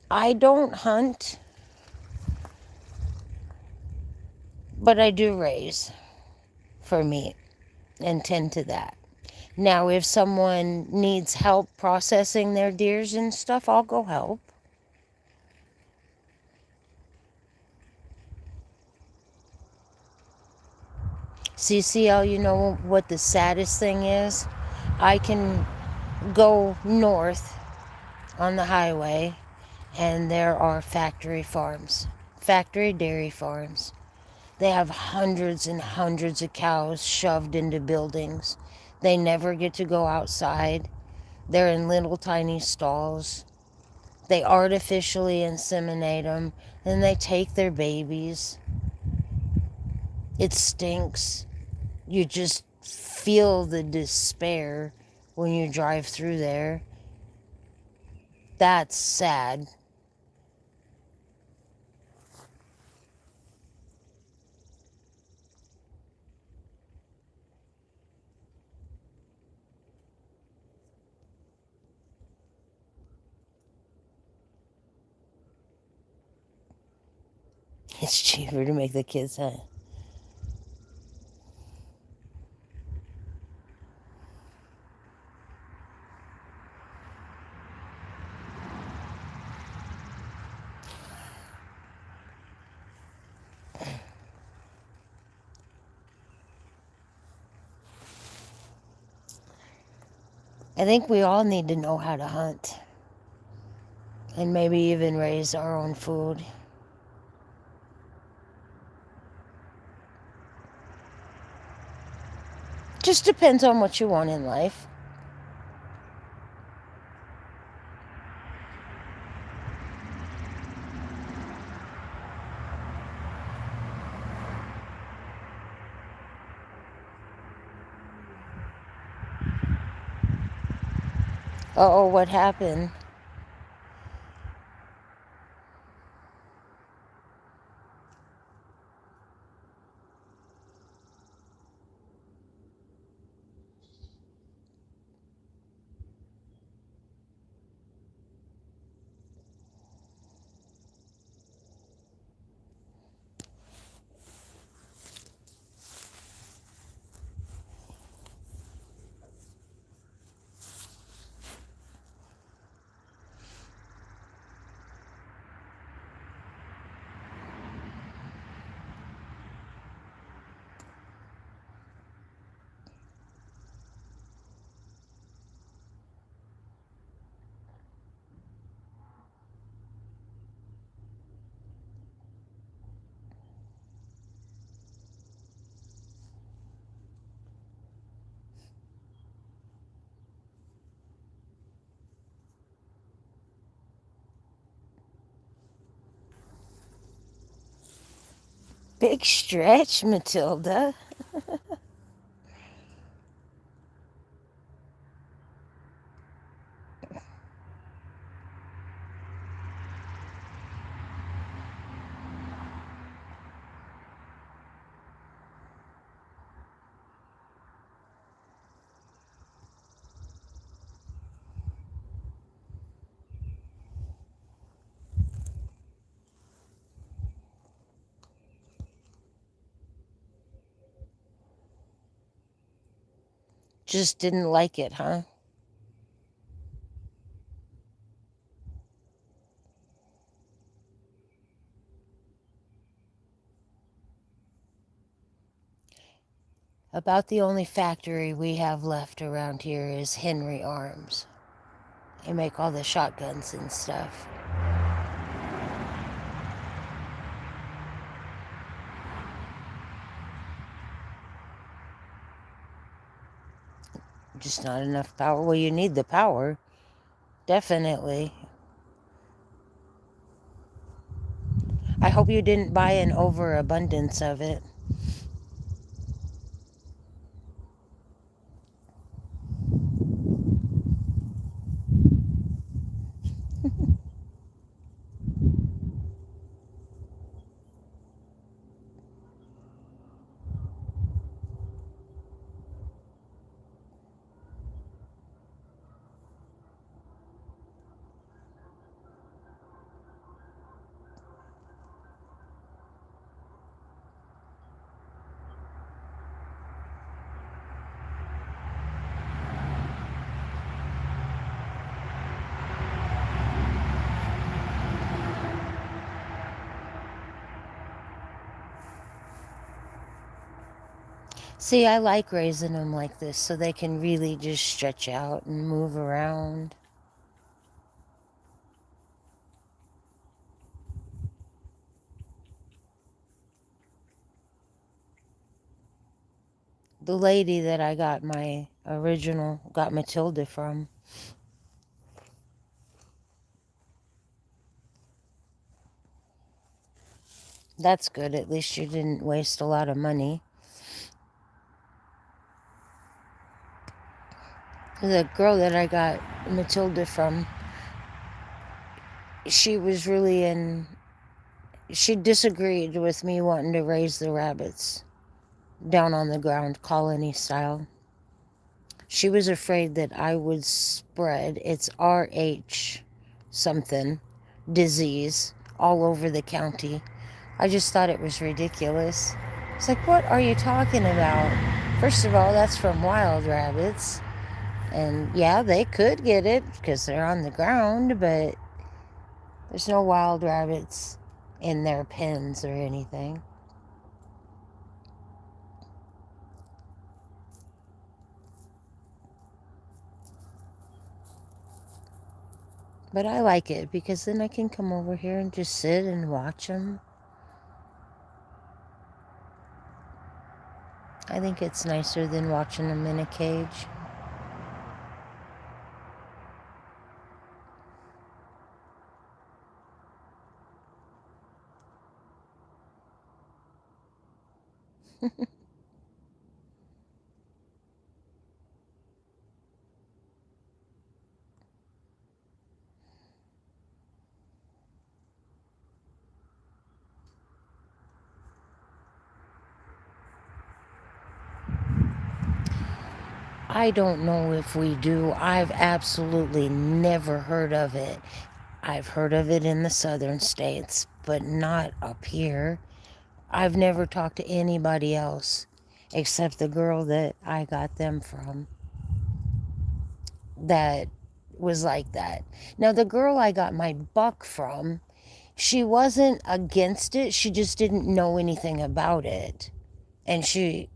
[SPEAKER 1] I don't hunt, but I do raise for meat and tend to that. Now, if someone needs help processing their deers and stuff, I'll go help. CCL, you know what the saddest thing is? I can go north on the highway and there are factory farms, factory dairy farms. They have hundreds and hundreds of cows shoved into buildings. They never get to go outside. They're in little tiny stalls. They artificially inseminate them, and they take their babies. It stinks. You just feel the despair when you drive through there. That's sad. It's cheaper to make the kids hunt. I think we all need to know how to hunt. And maybe even raise our own food. Just depends on what you want in life. Uh-oh, what happened? Big stretch, Matilda. Just didn't like it, huh? About the only factory we have left around here is Henry Arms. They make all the shotguns and stuff. Just not enough power. Well, you need the power. Definitely. I hope you didn't buy an overabundance of it. See, I like raising them like this so they can really just stretch out and move around. The lady that I got got Matilda from, That's good. At least you didn't waste a lot of money. The girl that I got Matilda from, she was really she disagreed with me wanting to raise the rabbits down on the ground, colony style. She was afraid that I would spread its RH something disease all over the county. I just thought it was ridiculous. It's like, what are you talking about? First of all, that's from wild rabbits. And yeah, they could get it because they're on the ground, but there's no wild rabbits in their pens or anything. But I like it because then I can come over here and just sit and watch them. I think it's nicer than watching them in a cage. I don't know if we do. I've absolutely never heard of it. I've heard of it in the southern states, but not up here. I've never talked to anybody else except the girl that I got them from that was like that. Now, the girl I got my buck from, she wasn't against it. She just didn't know anything about it. And she,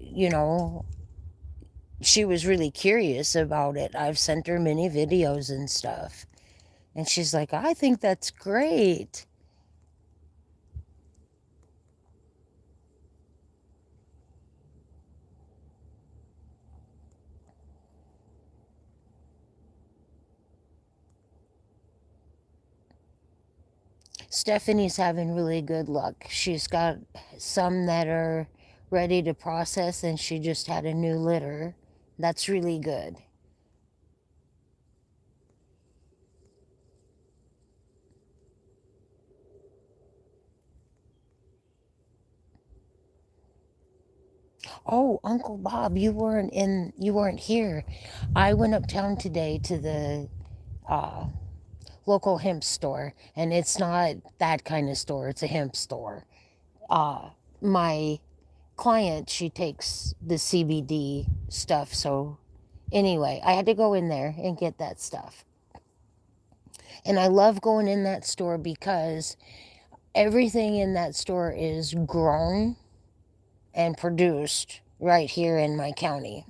[SPEAKER 1] she was really curious about it. I've sent her many videos and stuff. And she's like, I think that's great. Stephanie's having really good luck. She's got some that are ready to process, and she just had a new litter. That's really good. Oh, Uncle Bob, you weren't here. I went uptown today to the uh, local hemp store, and it's not that kind of store. It's a hemp store. My client, she takes the CBD stuff, so anyway, I had to go in there and get that stuff. And I love going in that store because everything in that store is grown and produced right here in my county.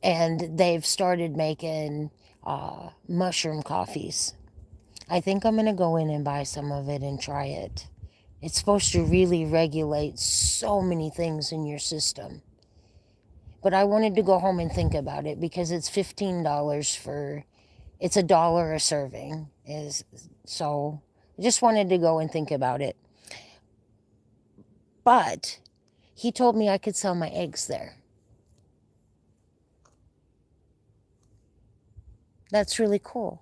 [SPEAKER 1] And they've started making mushroom coffees. I think I'm going to go in and buy some of it and try it. It's supposed to really regulate so many things in your system. But I wanted to go home and think about it because it's $15 for, it's $1 a serving. So I just wanted to go and think about it. But he told me I could sell my eggs there. That's really cool.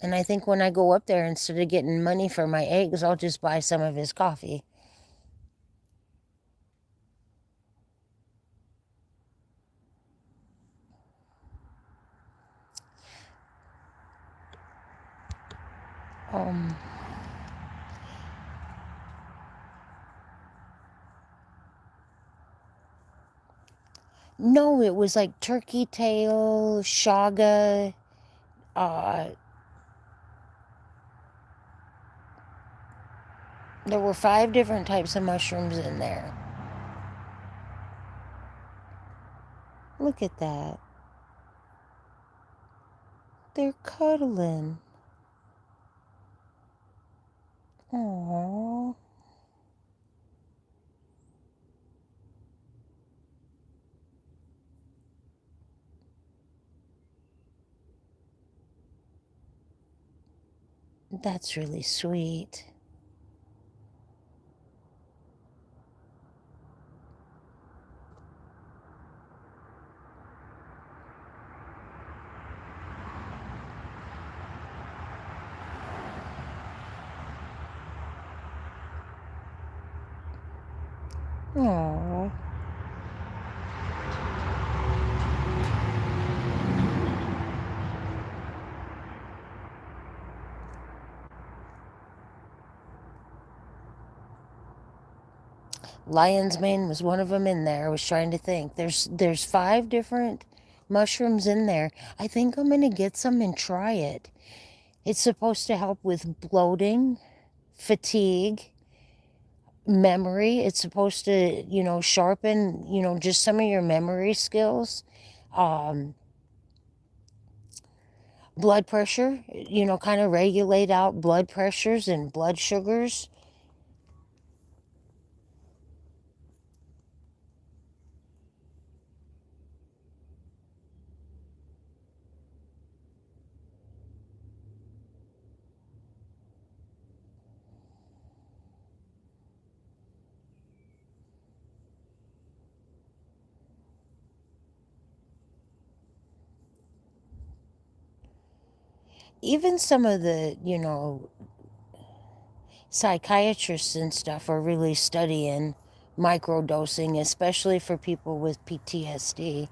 [SPEAKER 1] And I think when I go up there, instead of getting money for my eggs, I'll just buy some of his coffee. Um, no, it was like turkey tail, shaga, there were 5 different types of mushrooms in there. Look at that. They're cuddling. Aww. That's really sweet. Aww. Lion's mane was one of them in there. I was trying to think. There's 5 different mushrooms in there. I think I'm gonna get some and try it. It's supposed to help with bloating, fatigue, memory. It's supposed to, sharpen, just some of your memory skills. Um, Blood pressure, kind of regulate out blood pressures and blood sugars. Even some of the, psychiatrists and stuff are really studying microdosing, especially for people with PTSD.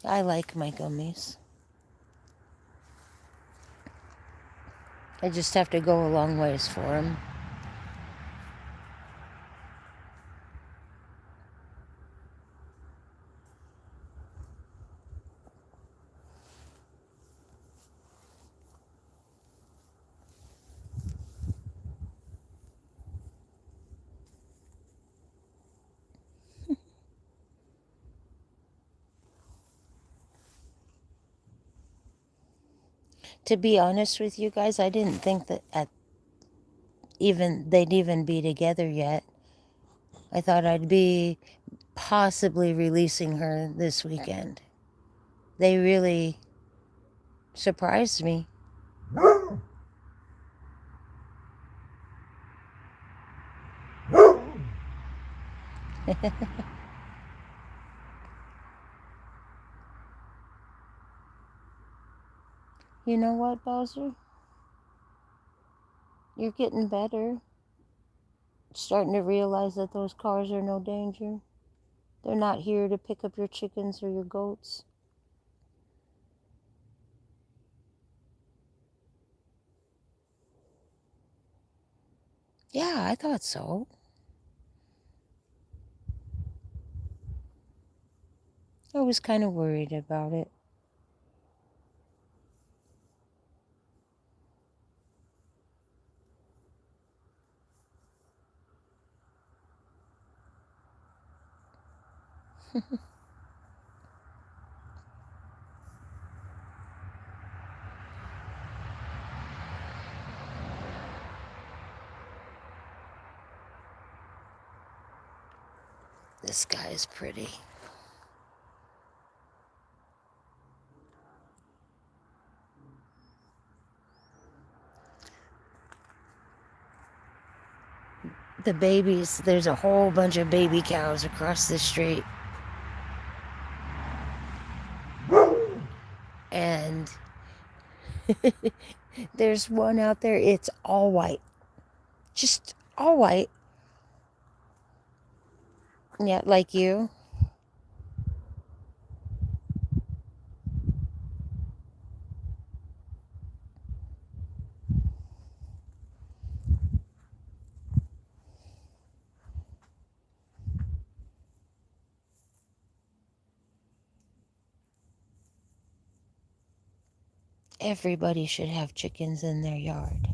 [SPEAKER 1] I like my gummies. I just have to go a long ways for them. To be honest with you guys, I didn't think that they'd even be together yet. I thought I'd be possibly releasing her this weekend. They really surprised me. You know what, Bowser? You're getting better. Starting to realize that those cars are no danger. They're not here to pick up your chickens or your goats. Yeah, I thought so. I was kind of worried about it. This guy is pretty. The babies, there's a whole bunch of baby cows across the street. And there's one out there, it's all white. Just all white. Yeah, like you. Everybody should have chickens in their yard.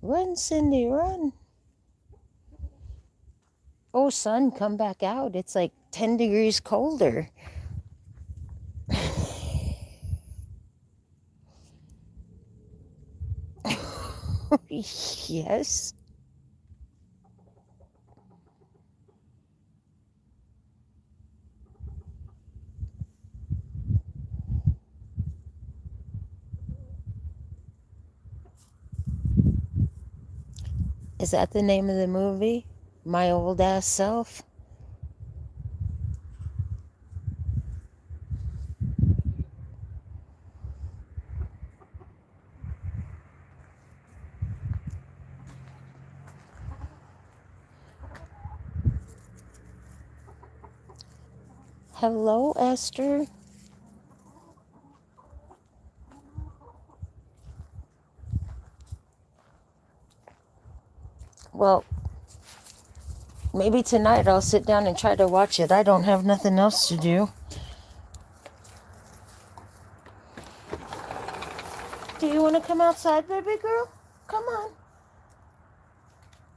[SPEAKER 1] Run, Cindy, run. Oh, sun, come back out. It's like 10 degrees colder. Yes. Is that the name of the movie? My Old Ass Self? Hello, Esther. Well, maybe tonight I'll sit down and try to watch it. I don't have nothing else to do. Do you want to come outside, baby girl? Come on.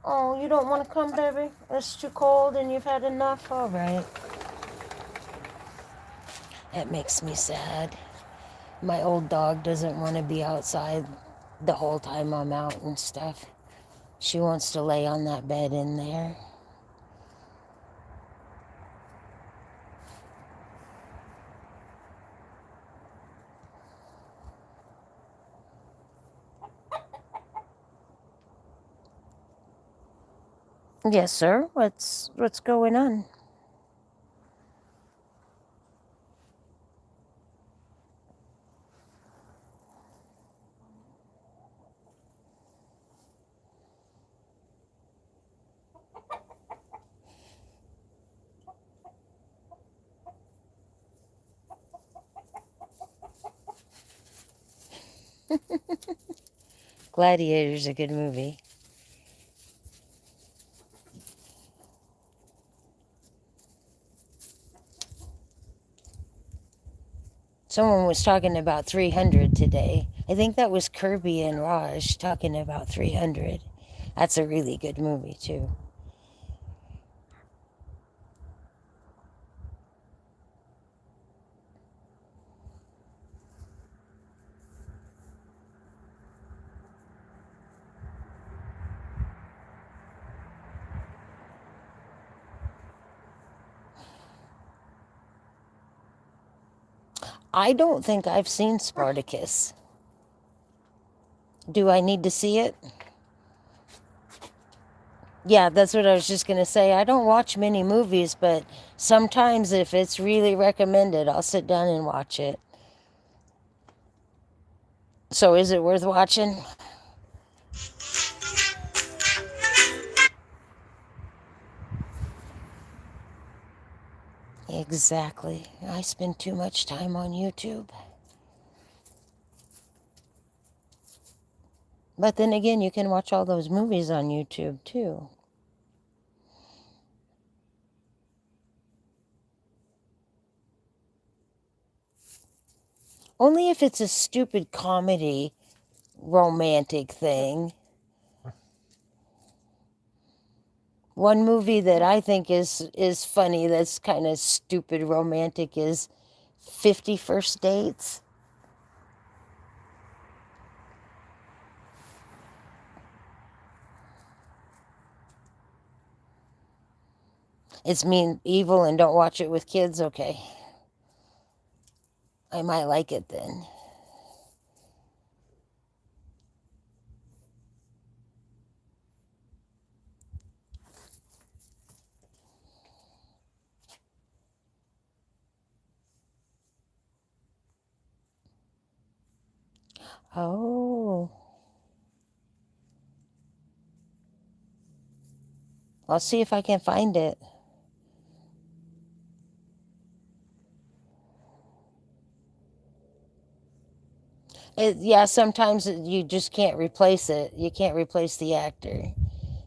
[SPEAKER 1] Oh, you don't want to come, baby? It's too cold and you've had enough? All right. That makes me sad. My old dog doesn't want to be outside the whole time I'm out and stuff. She wants to lay on that bed in there. Yes, sir. What's going on? Gladiator's a good movie. Someone was talking about 300 today. I think that was Kirby and Raj talking about 300. That's a really good movie, too. I don't think I've seen Spartacus. Do I need to see it? Yeah, that's what I was just going to say. I don't watch many movies, but sometimes if it's really recommended, I'll sit down and watch it. So is it worth watching? Exactly. I spend too much time on YouTube. But then again, you can watch all those movies on YouTube too. Only if it's a stupid comedy romantic thing. One movie that I think is funny that's kind of stupid romantic is 50 First Dates. It's mean, evil, and don't watch it with kids? Okay. I might like it then. Oh. I'll see if I can find it. Yeah, sometimes you just can't replace it. You can't replace the actor.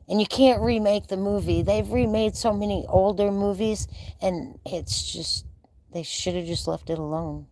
[SPEAKER 1] And you can't remake the movie. They've remade so many older movies, and it's just, they should have just left it alone.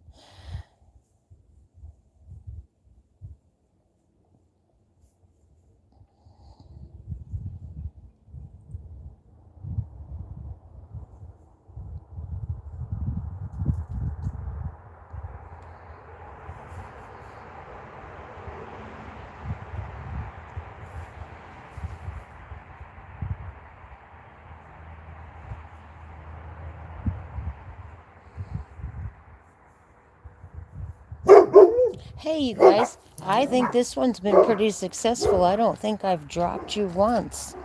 [SPEAKER 1] Hey, you guys, I think this one's been pretty successful. I don't think I've dropped you once.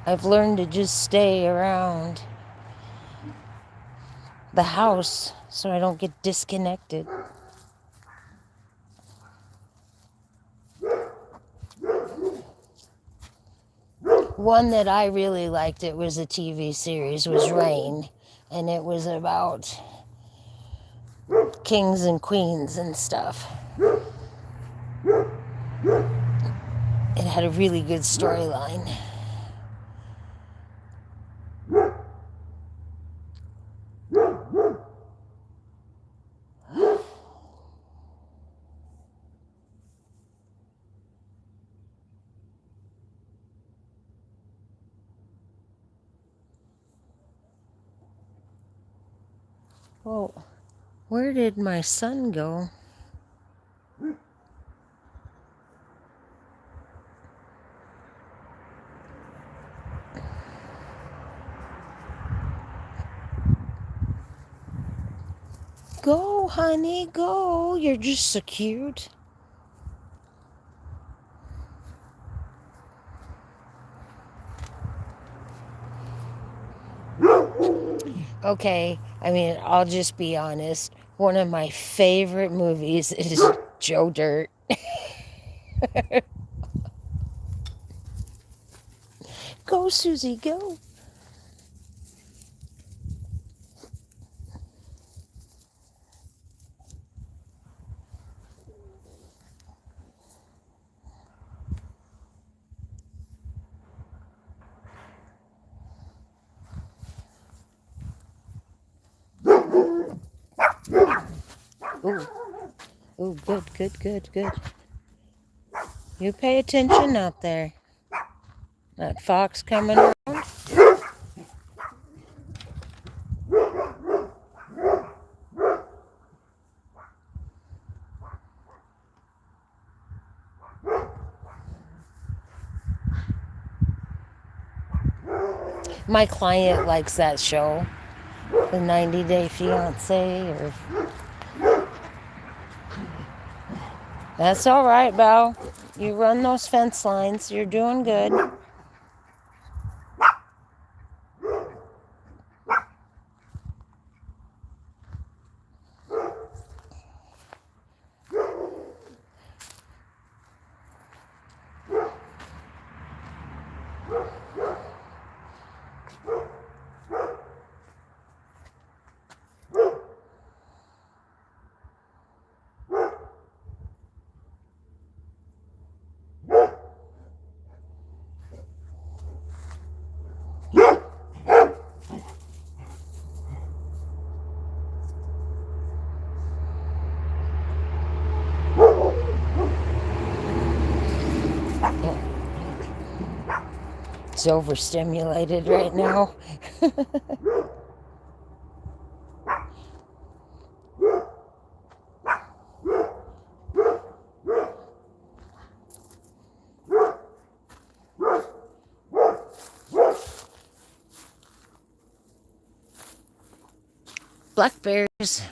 [SPEAKER 1] I've learned to just stay around the house so I don't get disconnected. One that I really liked, it was a TV series, was Rain, and it was about kings and queens and stuff. It had a really good storyline. Oh, where did my son go? Go, honey, go. You're just so cute. Okay, I mean, I'll just be honest. One of my favorite movies is Joe Dirt. Go, Susie, go. Ooh, ooh, good, good, good, good. You pay attention out there. That fox coming around. My client likes that show, the 90 Day Fiance, or... That's all right, Belle. You run those fence lines. You're doing good. It's overstimulated right now. Blackberries.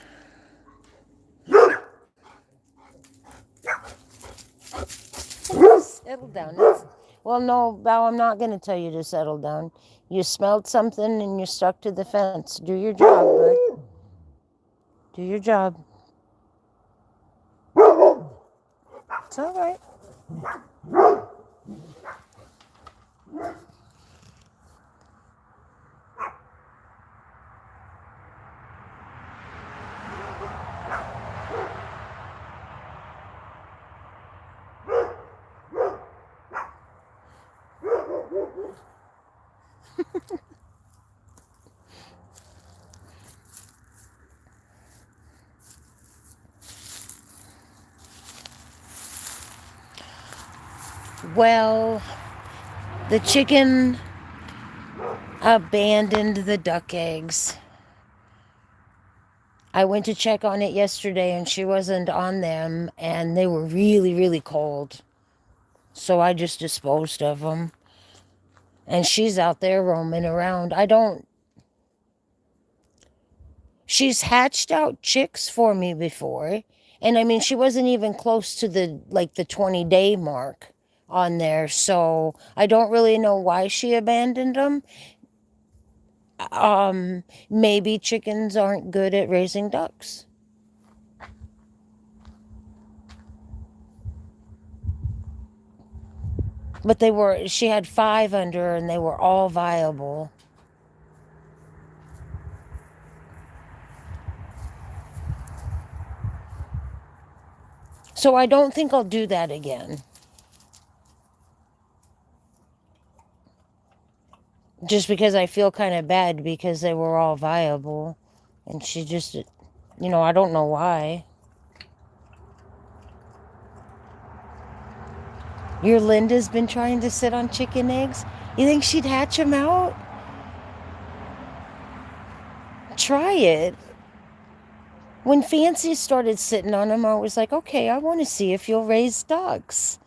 [SPEAKER 1] Settle down. Well, no, Bow, I'm not going to tell you to settle down. You smelled something and you're stuck to the fence. Do your job, bud. Do your job. It's all right. Well, the chicken abandoned the duck eggs. I went to check on it yesterday and she wasn't on them, and they were really, really cold. So I just disposed of them. And she's out there roaming around. She's hatched out chicks for me before. And I mean, she wasn't even close to the 20-day mark on there. So I don't really know why she abandoned them. Maybe chickens aren't good at raising ducks. But she had 5 under her and they were all viable. So I don't think I'll do that again. Just because I feel kind of bad because they were all viable. And she just, I don't know why. Your Linda's been trying to sit on chicken eggs? You think she'd hatch them out? Try it. When Fancy started sitting on them, I was like, okay, I want to see if you'll raise ducks.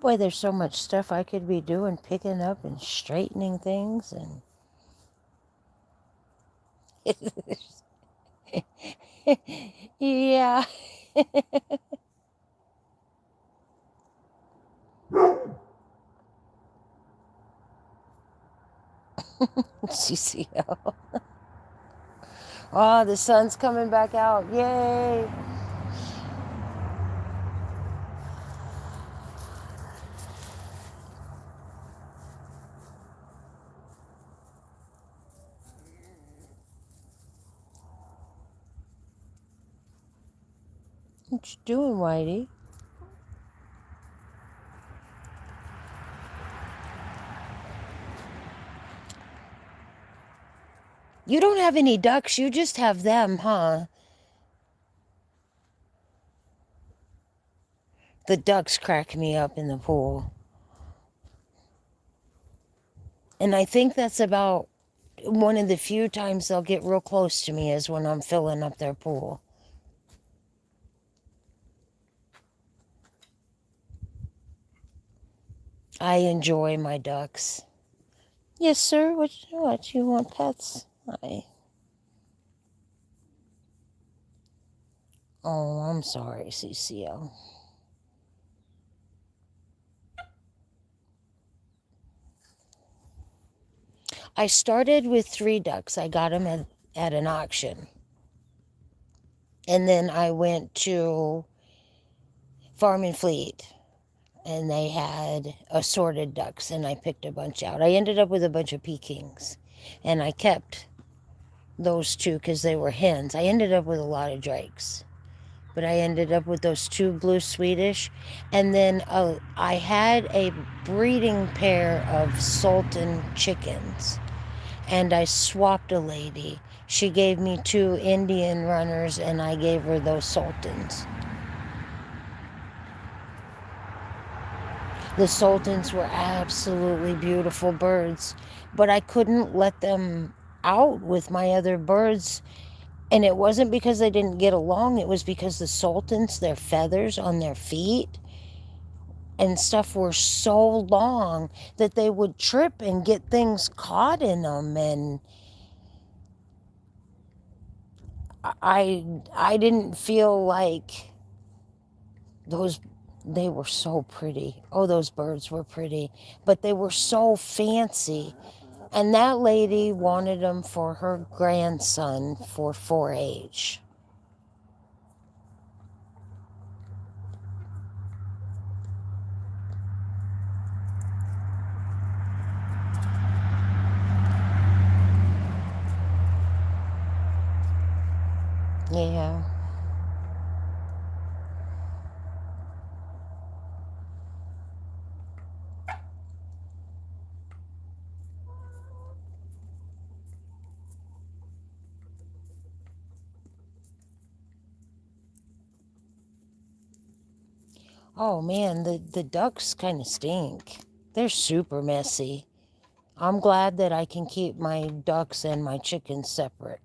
[SPEAKER 1] Boy, there's so much stuff I could be doing, picking up and straightening things. And yeah. CCL. Oh, the sun's coming back out. Yay. What you doing, Whitey? You don't have any ducks, you just have them, huh? The ducks crack me up in the pool. And I think that's about one of the few times they'll get real close to me is when I'm filling up their pool. I enjoy my ducks. Yes, sir. What you want pets? Oh, I'm sorry, CCL. I started with 3 ducks. I got them at an auction. And then I went to Farm and Fleet, and they had assorted ducks, and I picked a bunch out. I ended up with a bunch of Pekings, and I kept those 2 because they were hens. I ended up with a lot of drakes, but I ended up with those 2 blue Swedish. And then I had a breeding pair of Sultan chickens, and I swapped a lady. She gave me 2 Indian runners, and I gave her those Sultans. The Sultans were absolutely beautiful birds, but I couldn't let them out with my other birds. And it wasn't because they didn't get along, it was because the Sultans, their feathers on their feet and stuff were so long that they would trip and get things caught in them. And I didn't feel like those They were so pretty. Oh, those birds were pretty, but they were so fancy. And that lady wanted them for her grandson for 4-H. Yeah. Oh man, the ducks kind of stink. They're super messy. I'm glad that I can keep my ducks and my chickens separate.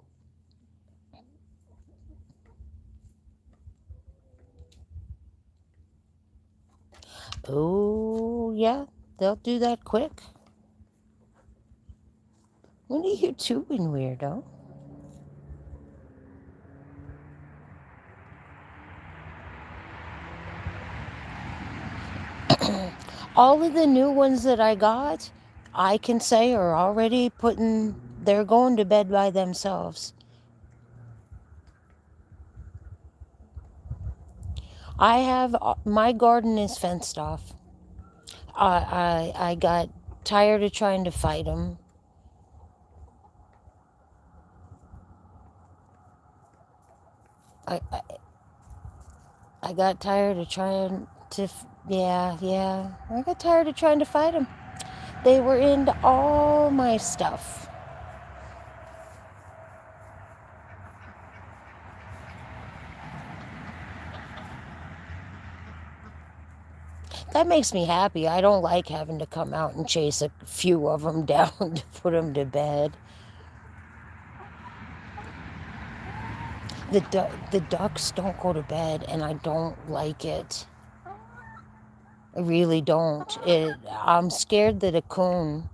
[SPEAKER 1] Oh, yeah, they'll do that quick. What are you doing, weirdo? All of the new ones that I got, I can say are already they're going to bed by themselves. My garden is fenced off. I got tired of trying to fight them. I, I, I got tired of trying to, yeah. I got tired of trying to fight them. They were into all my stuff. That makes me happy. I don't like having to come out and chase a few of them down to put them to bed. The ducks don't go to bed, and I don't like it. I really don't. I'm scared that a coon,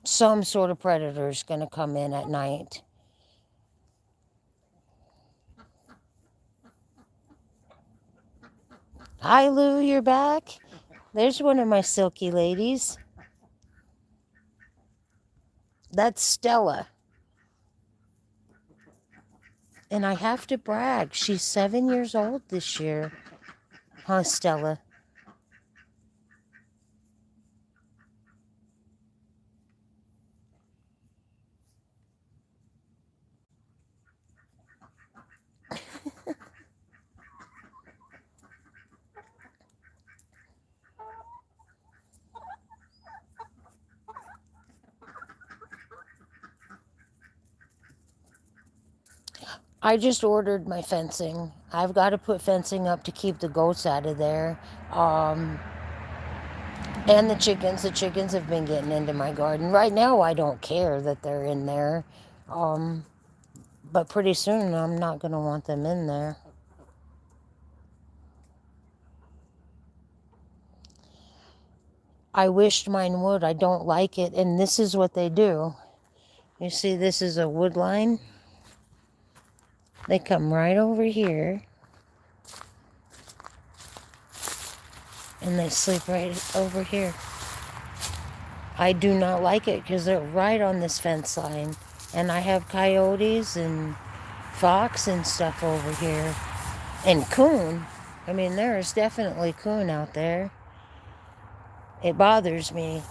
[SPEAKER 1] some sort of predator, is going to come in at night. Hi, Lou, you're back. There's one of my silky ladies. That's Stella. And I have to brag, she's 7 years old this year. Huh, Stella? I just ordered my fencing. I've got to put fencing up to keep the goats out of there. And the chickens. The chickens have been getting into my garden. Right now, I don't care that they're in there. But pretty soon, I'm not going to want them in there. I wished mine would. I don't like it. And this is what they do. You see, this is a wood line. They come right over here. And they sleep right over here. I do not like it because they're right on this fence line. And I have coyotes and fox and stuff over here. And coon. I mean, there is definitely coon out there. It bothers me.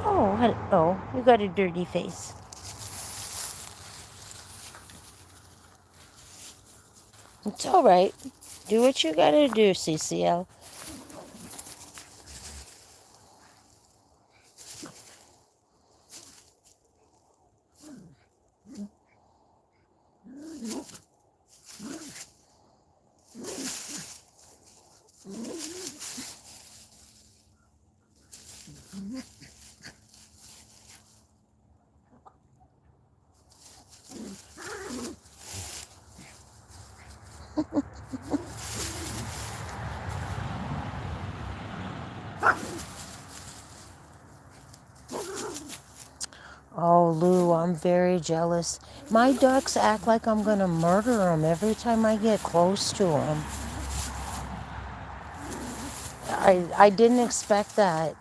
[SPEAKER 1] Oh, hello. You got a dirty face. It's all right. Do what you gotta do, CCL. Oh, Lou, I'm very jealous. My ducks act like I'm going to murder them every time I get close to them. I didn't expect that.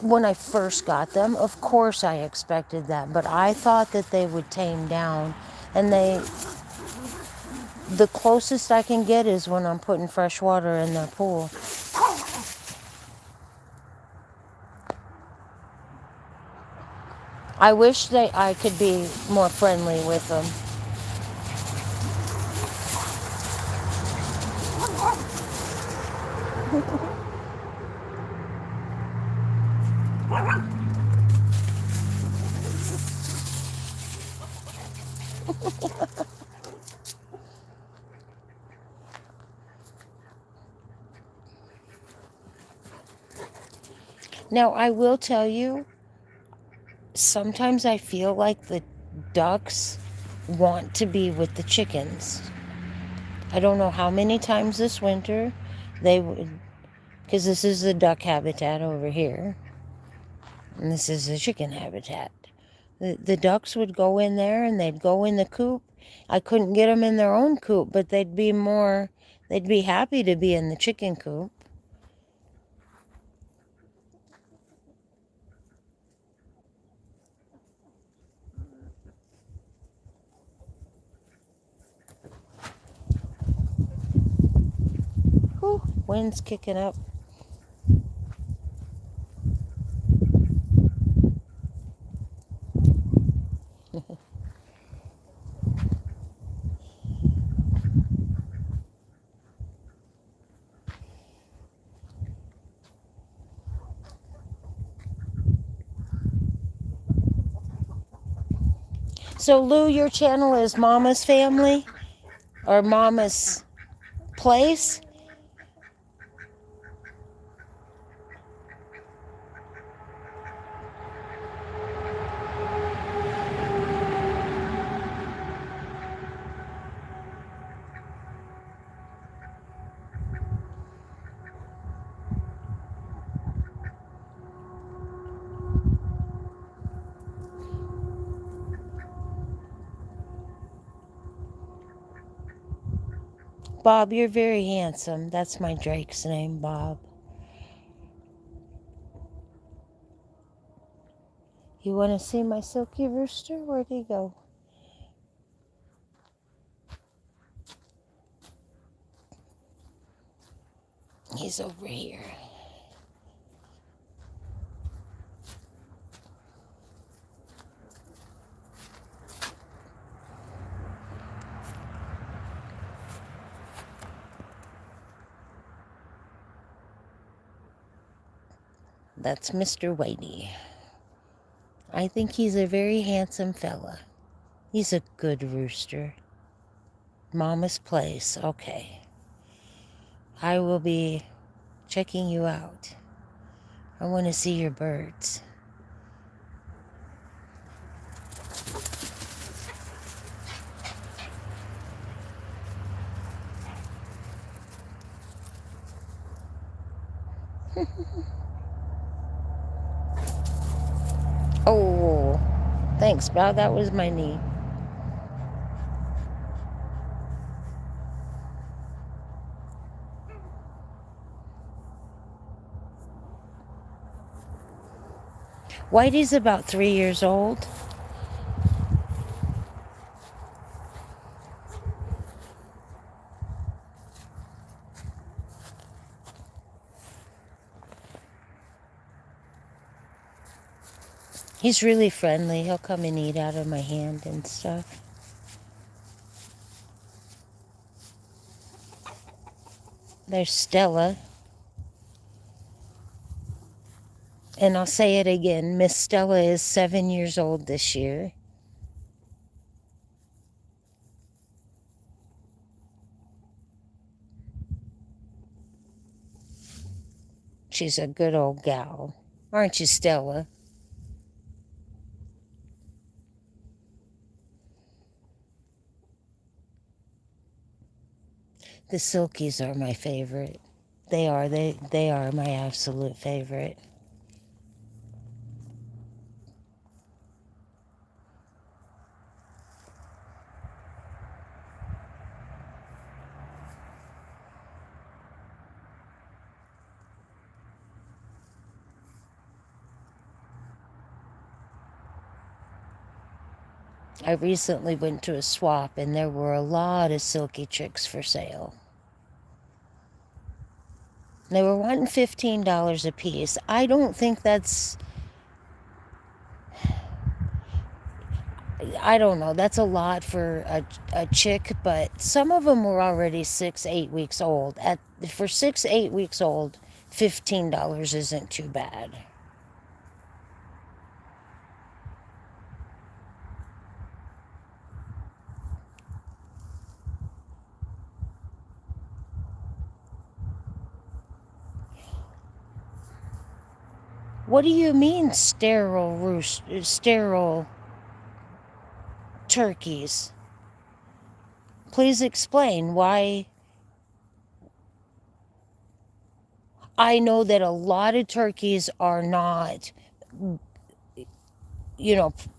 [SPEAKER 1] When I first got them, of course I expected that, but I thought that they would tame down. And the closest I can get is when I'm putting fresh water in their pool. I wish that I could be more friendly with them. Now, I will tell you, sometimes I feel like the ducks want to be with the chickens. I don't know how many times this winter they would, because this is the duck habitat over here, and this is the chicken habitat. The ducks would go in there and they'd go in the coop. I couldn't get them in their own coop, but they'd be happy to be in the chicken coop. Whew, wind's kicking up. So, Lou, your channel is Mama's Family or Mama's Place? Bob, you're very handsome. That's my Drake's name, Bob. You want to see my silky rooster? Where'd he go? He's over here. That's Mr. Whitey. I think he's a very handsome fella. He's a good rooster. Mama's Place. Okay. I will be checking you out. I want to see your birds. Oh, thanks, Bob. That was my knee. Whitey's about 3 years old. He's really friendly. He'll come and eat out of my hand and stuff. There's Stella. And I'll say it again, Miss Stella is 7 years old this year. She's a good old gal. Aren't you, Stella? The Silkies are my favorite. They are my absolute favorite. I recently went to a swap and there were a lot of silky chicks for sale. They were wanting $15 a piece. I don't think that's, I don't know, that's a lot for a chick, but some of them were already 6, 8 weeks old. For 6, 8 weeks old, $15 isn't too bad. What do you mean sterile turkeys? Please explain why. I know that a lot of turkeys are not,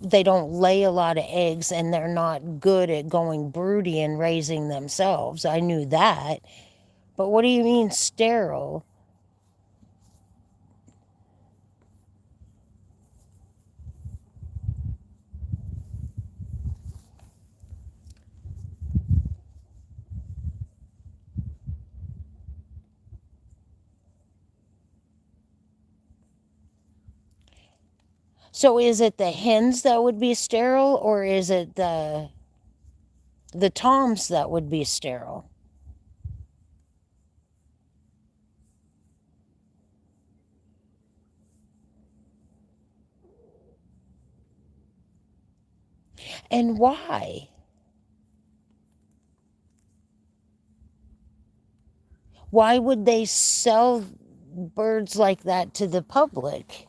[SPEAKER 1] they don't lay a lot of eggs and they're not good at going broody and raising themselves. I knew that. But what do you mean sterile? So is it the hens that would be sterile or is it the toms that would be sterile? And why? Why would they sell birds like that to the public?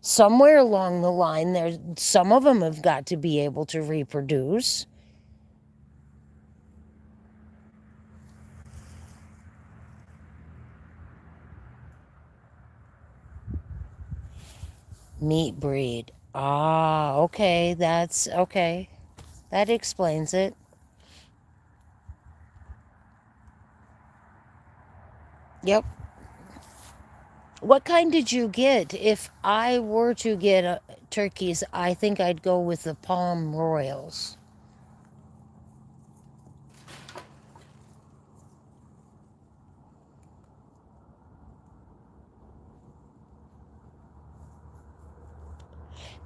[SPEAKER 1] Somewhere along the line, some of them have got to be able to reproduce. Meat breed. Ah, okay, that's okay. That explains it. Yep. What kind did you get? If I were to get turkeys, I think I'd go with the Palm Royals.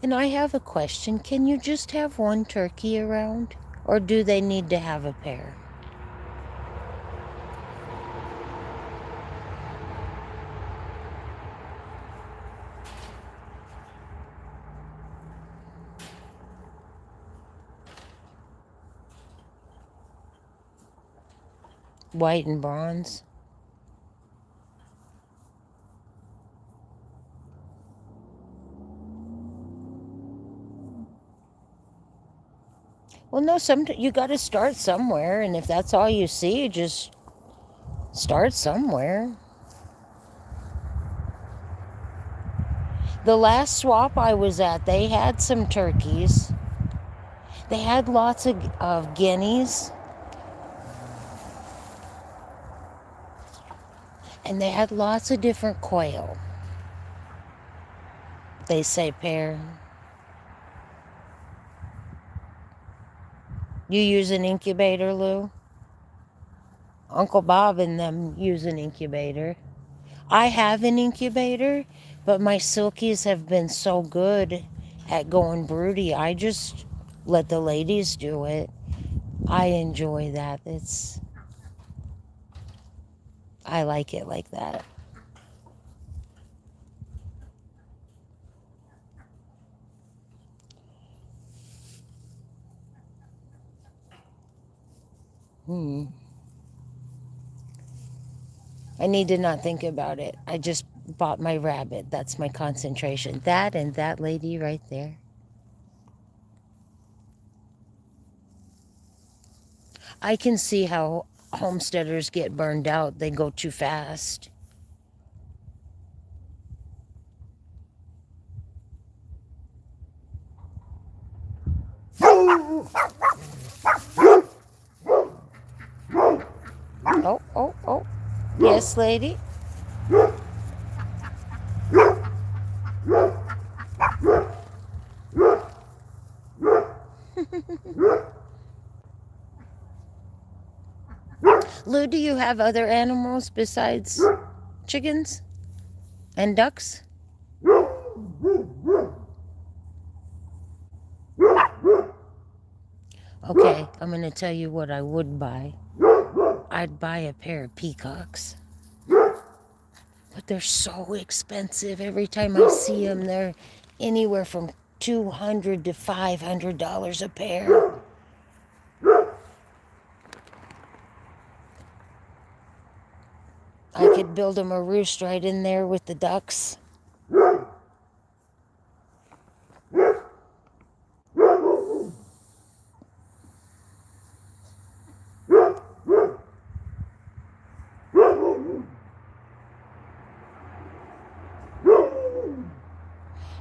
[SPEAKER 1] And I have a question. Can you just have one turkey around? Or do they need to have a pair? White and bronze? Well, no, you got to start somewhere, and if that's all you see, just start somewhere. The last swap I was at, they had some turkeys. They had lots of guineas. And they had lots of different quail. They say pair. You use an incubator, Lou? Uncle Bob and them use an incubator. I have an incubator, but my silkies have been so good at going broody. I just let the ladies do it. I enjoy that. I like it like that. I need to not think about it. I just bought my rabbit. That's my concentration. That and that lady right there. I can see how homesteaders get burned out. They go too fast. Oh, oh, oh. Yes, lady. Lou, do you have other animals besides chickens and ducks? Okay, I'm going to tell you what I would buy. I'd buy a pair of peacocks. But they're so expensive. Every time I see them, they're anywhere from $200 to $500 a pair. I could build them a roost right in there with the ducks.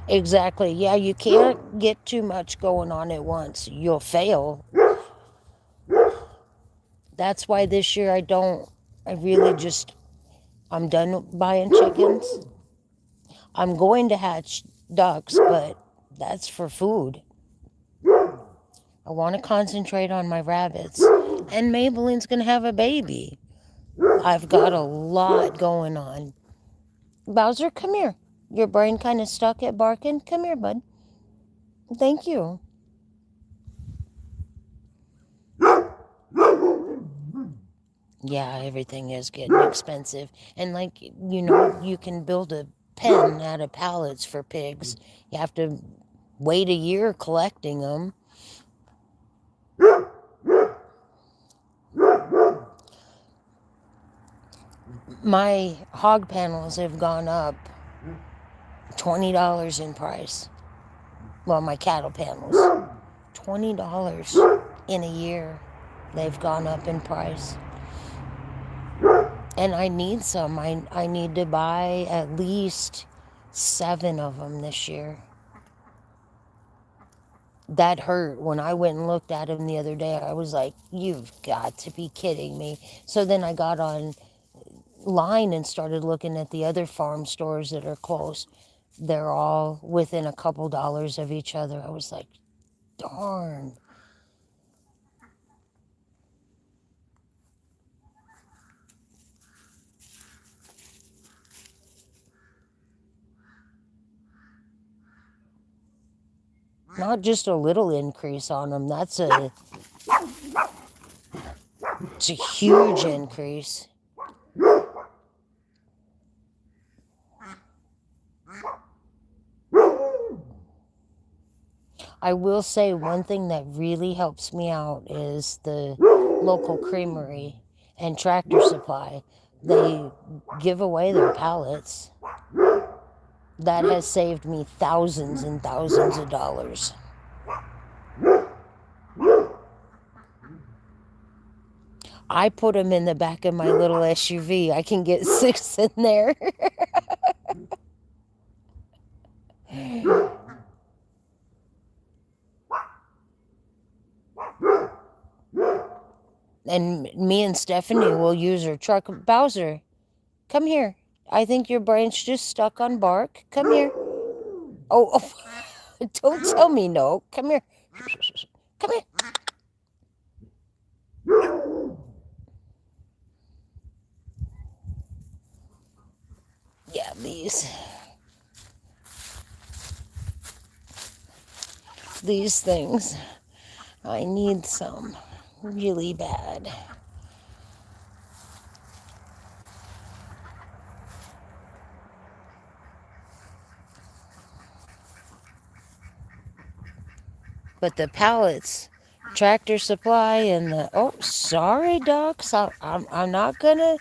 [SPEAKER 1] Exactly. Yeah, you can't get too much going on at once. You'll fail. That's why this year I'm done buying chickens. I'm going to hatch ducks, but that's for food. I want to concentrate on my rabbits. And Maybelline's going to have a baby. I've got a lot going on. Bowser, come here. Your brain kind of stuck at barking. Come here, bud. Thank you. Yeah, everything is getting expensive. And you can build a pen out of pallets for pigs. You have to wait a year collecting them. My hog panels have gone up $20 in price. Well, my cattle panels. $20 in a year. They've gone up in price. And I need some. I need to buy at least 7 of them this year. That hurt. When I went and looked at them the other day, I was like, you've got to be kidding me. So then I got online and started looking at the other farm stores that are close. They're all within a couple dollars of each other. I was like, darn. Not just a little increase on them. It's a huge increase. I will say one thing that really helps me out is the local creamery and Tractor Supply. They give away their pallets. That has saved me thousands and thousands of dollars. I put them in the back of my little SUV. I can get 6 in there. And me and Stephanie will use her truck. Bowser, come here. I think your brain's just stuck on bark. Come here. Oh, don't tell me no. Come here. Come here. Yeah, these things. I need some really bad. But the pallets, Tractor Supply, and sorry, ducks. I'm not gonna.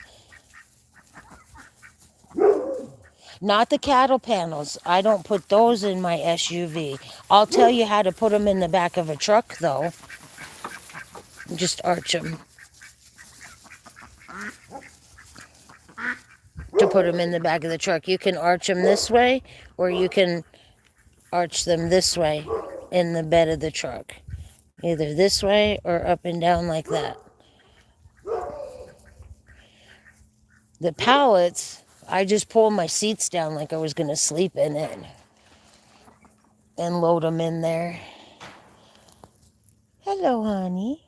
[SPEAKER 1] Not the cattle panels. I don't put those in my SUV. I'll tell you how to put them in the back of a truck, though. Just arch them. To put them in the back of the truck. You can arch them this way, or you can arch them this way in the bed of the truck. Either this way or up and down like that. The pallets, I just pull my seats down like I was going to sleep in it and load them in there. Hello, honey.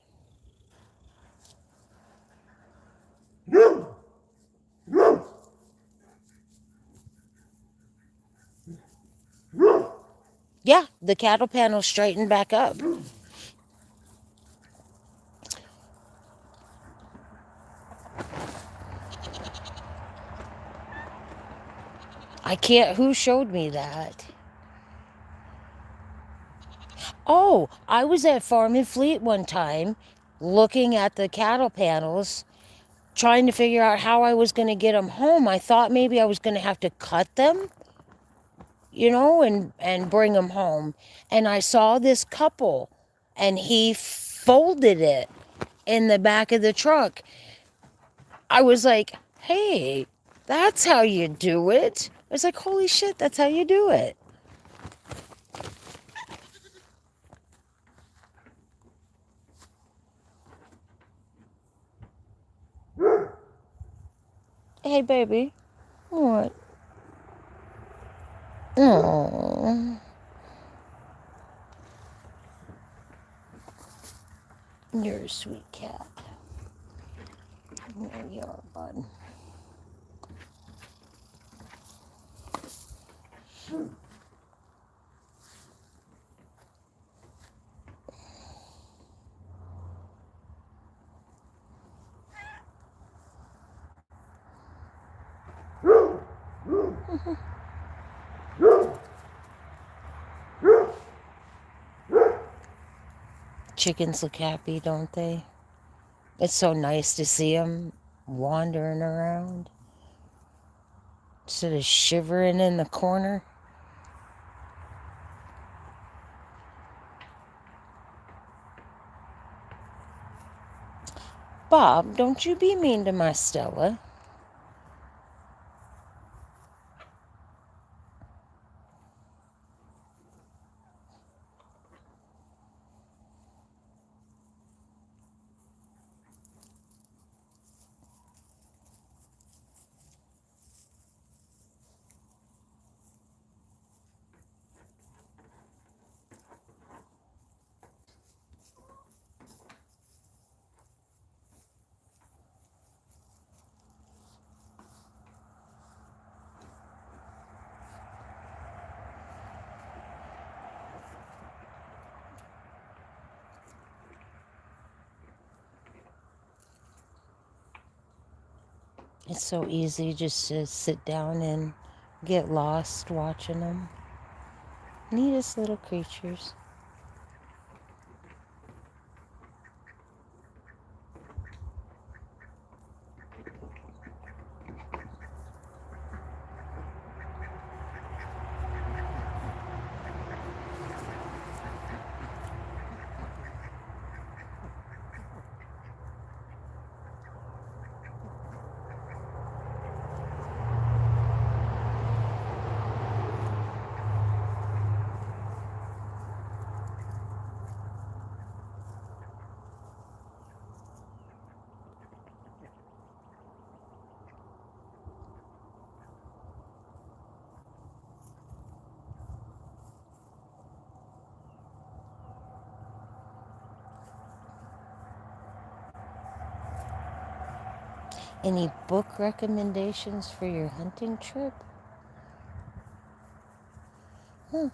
[SPEAKER 1] Yeah, the cattle panel straightened back up. I can't, who showed me that? Oh, I was at Farm and Fleet one time looking at the cattle panels, trying to figure out how I was going to get them home. I thought maybe I was going to have to cut them, and bring them home. And I saw this couple, and he folded it in the back of the truck. I was like, hey, that's how you do it. I was like, holy shit, that's how you do it. Hey, baby. What? Oh, you're a sweet cat. There you are, bud. Chickens look happy, don't they? It's so nice to see them wandering around instead of shivering in the corner. Bob, don't you be mean to my Stella. It's so easy just to sit down and get lost watching them. Neatest little creatures. Any book recommendations for your hunting trip? Huh.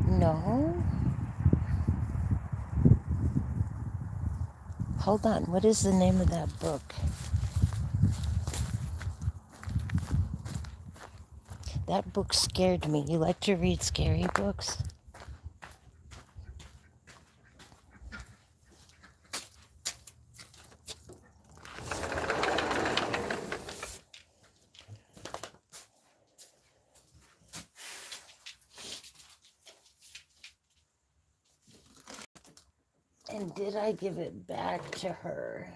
[SPEAKER 1] No? Hold on, what is the name of that book? That book scared me. You like to read scary books? And did I give it back to her?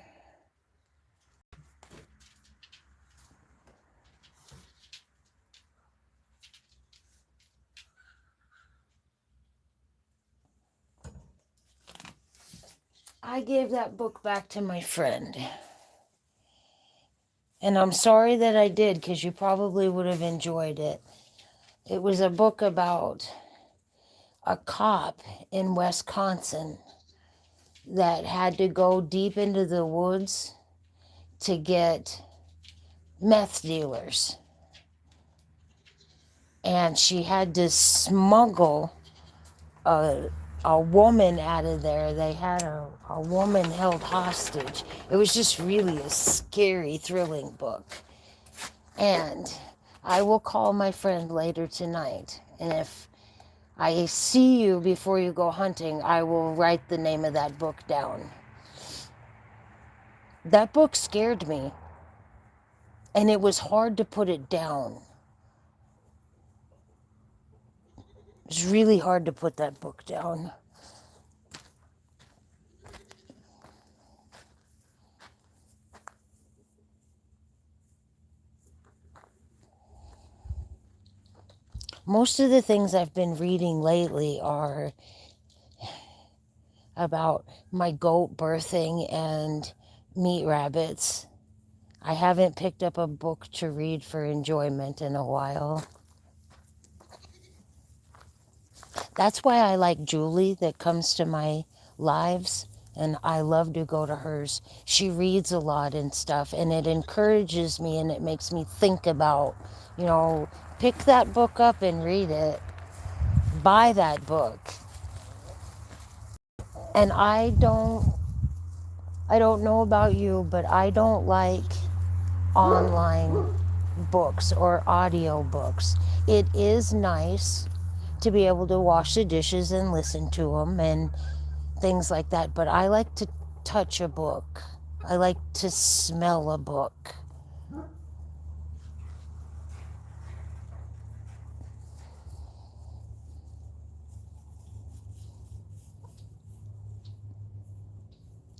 [SPEAKER 1] I gave that book back to my friend. And I'm sorry that I did, because you probably would have enjoyed it. It was a book about a cop in Wisconsin that had to go deep into the woods to get meth dealers. and she had to smuggle a, a woman out of there. They had a woman held hostage. It was just really a scary, thrilling book. And I will call my friend later tonight. And if I see you before you go hunting, I will write the name of that book down. That book scared me. And it was hard to put it down. It was really hard to put that book down. Most of the things I've been reading lately are about my goat birthing and meat rabbits. I haven't picked up a book to read for enjoyment in a while. That's why I like Julie that comes to my lives, and I love to go to hers. She reads a lot and stuff, and it encourages me and it makes me think about, pick that book up and read it. Buy that book. And I don't know about you, but I don't like online books or audio books. It is nice to be able to wash the dishes and listen to them and things like that, but I like to touch a book. I like to smell a book.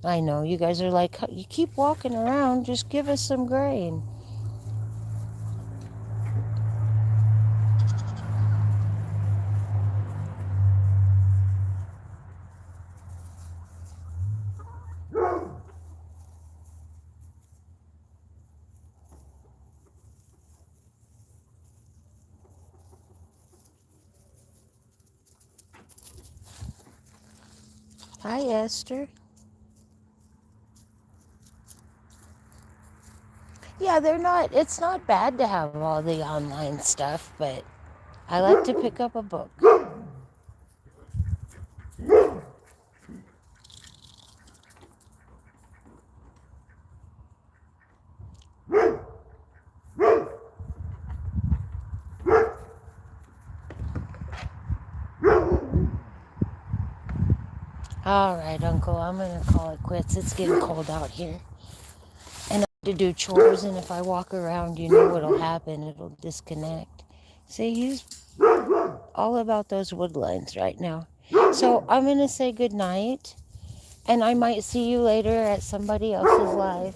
[SPEAKER 1] I know you guys are like, you keep walking around, just give us some grain. Hi, Esther. Yeah, it's not bad to have all the online stuff, but I like to pick up a book. All right, Uncle, I'm going to call it quits. It's getting cold out here. And I have to do chores, and if I walk around, you know what'll happen. It'll disconnect. See, he's all about those wood lines right now. So I'm going to say good night, and I might see you later at somebody else's live.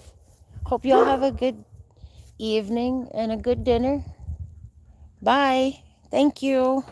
[SPEAKER 1] Hope y'all have a good evening and a good dinner. Bye. Thank you.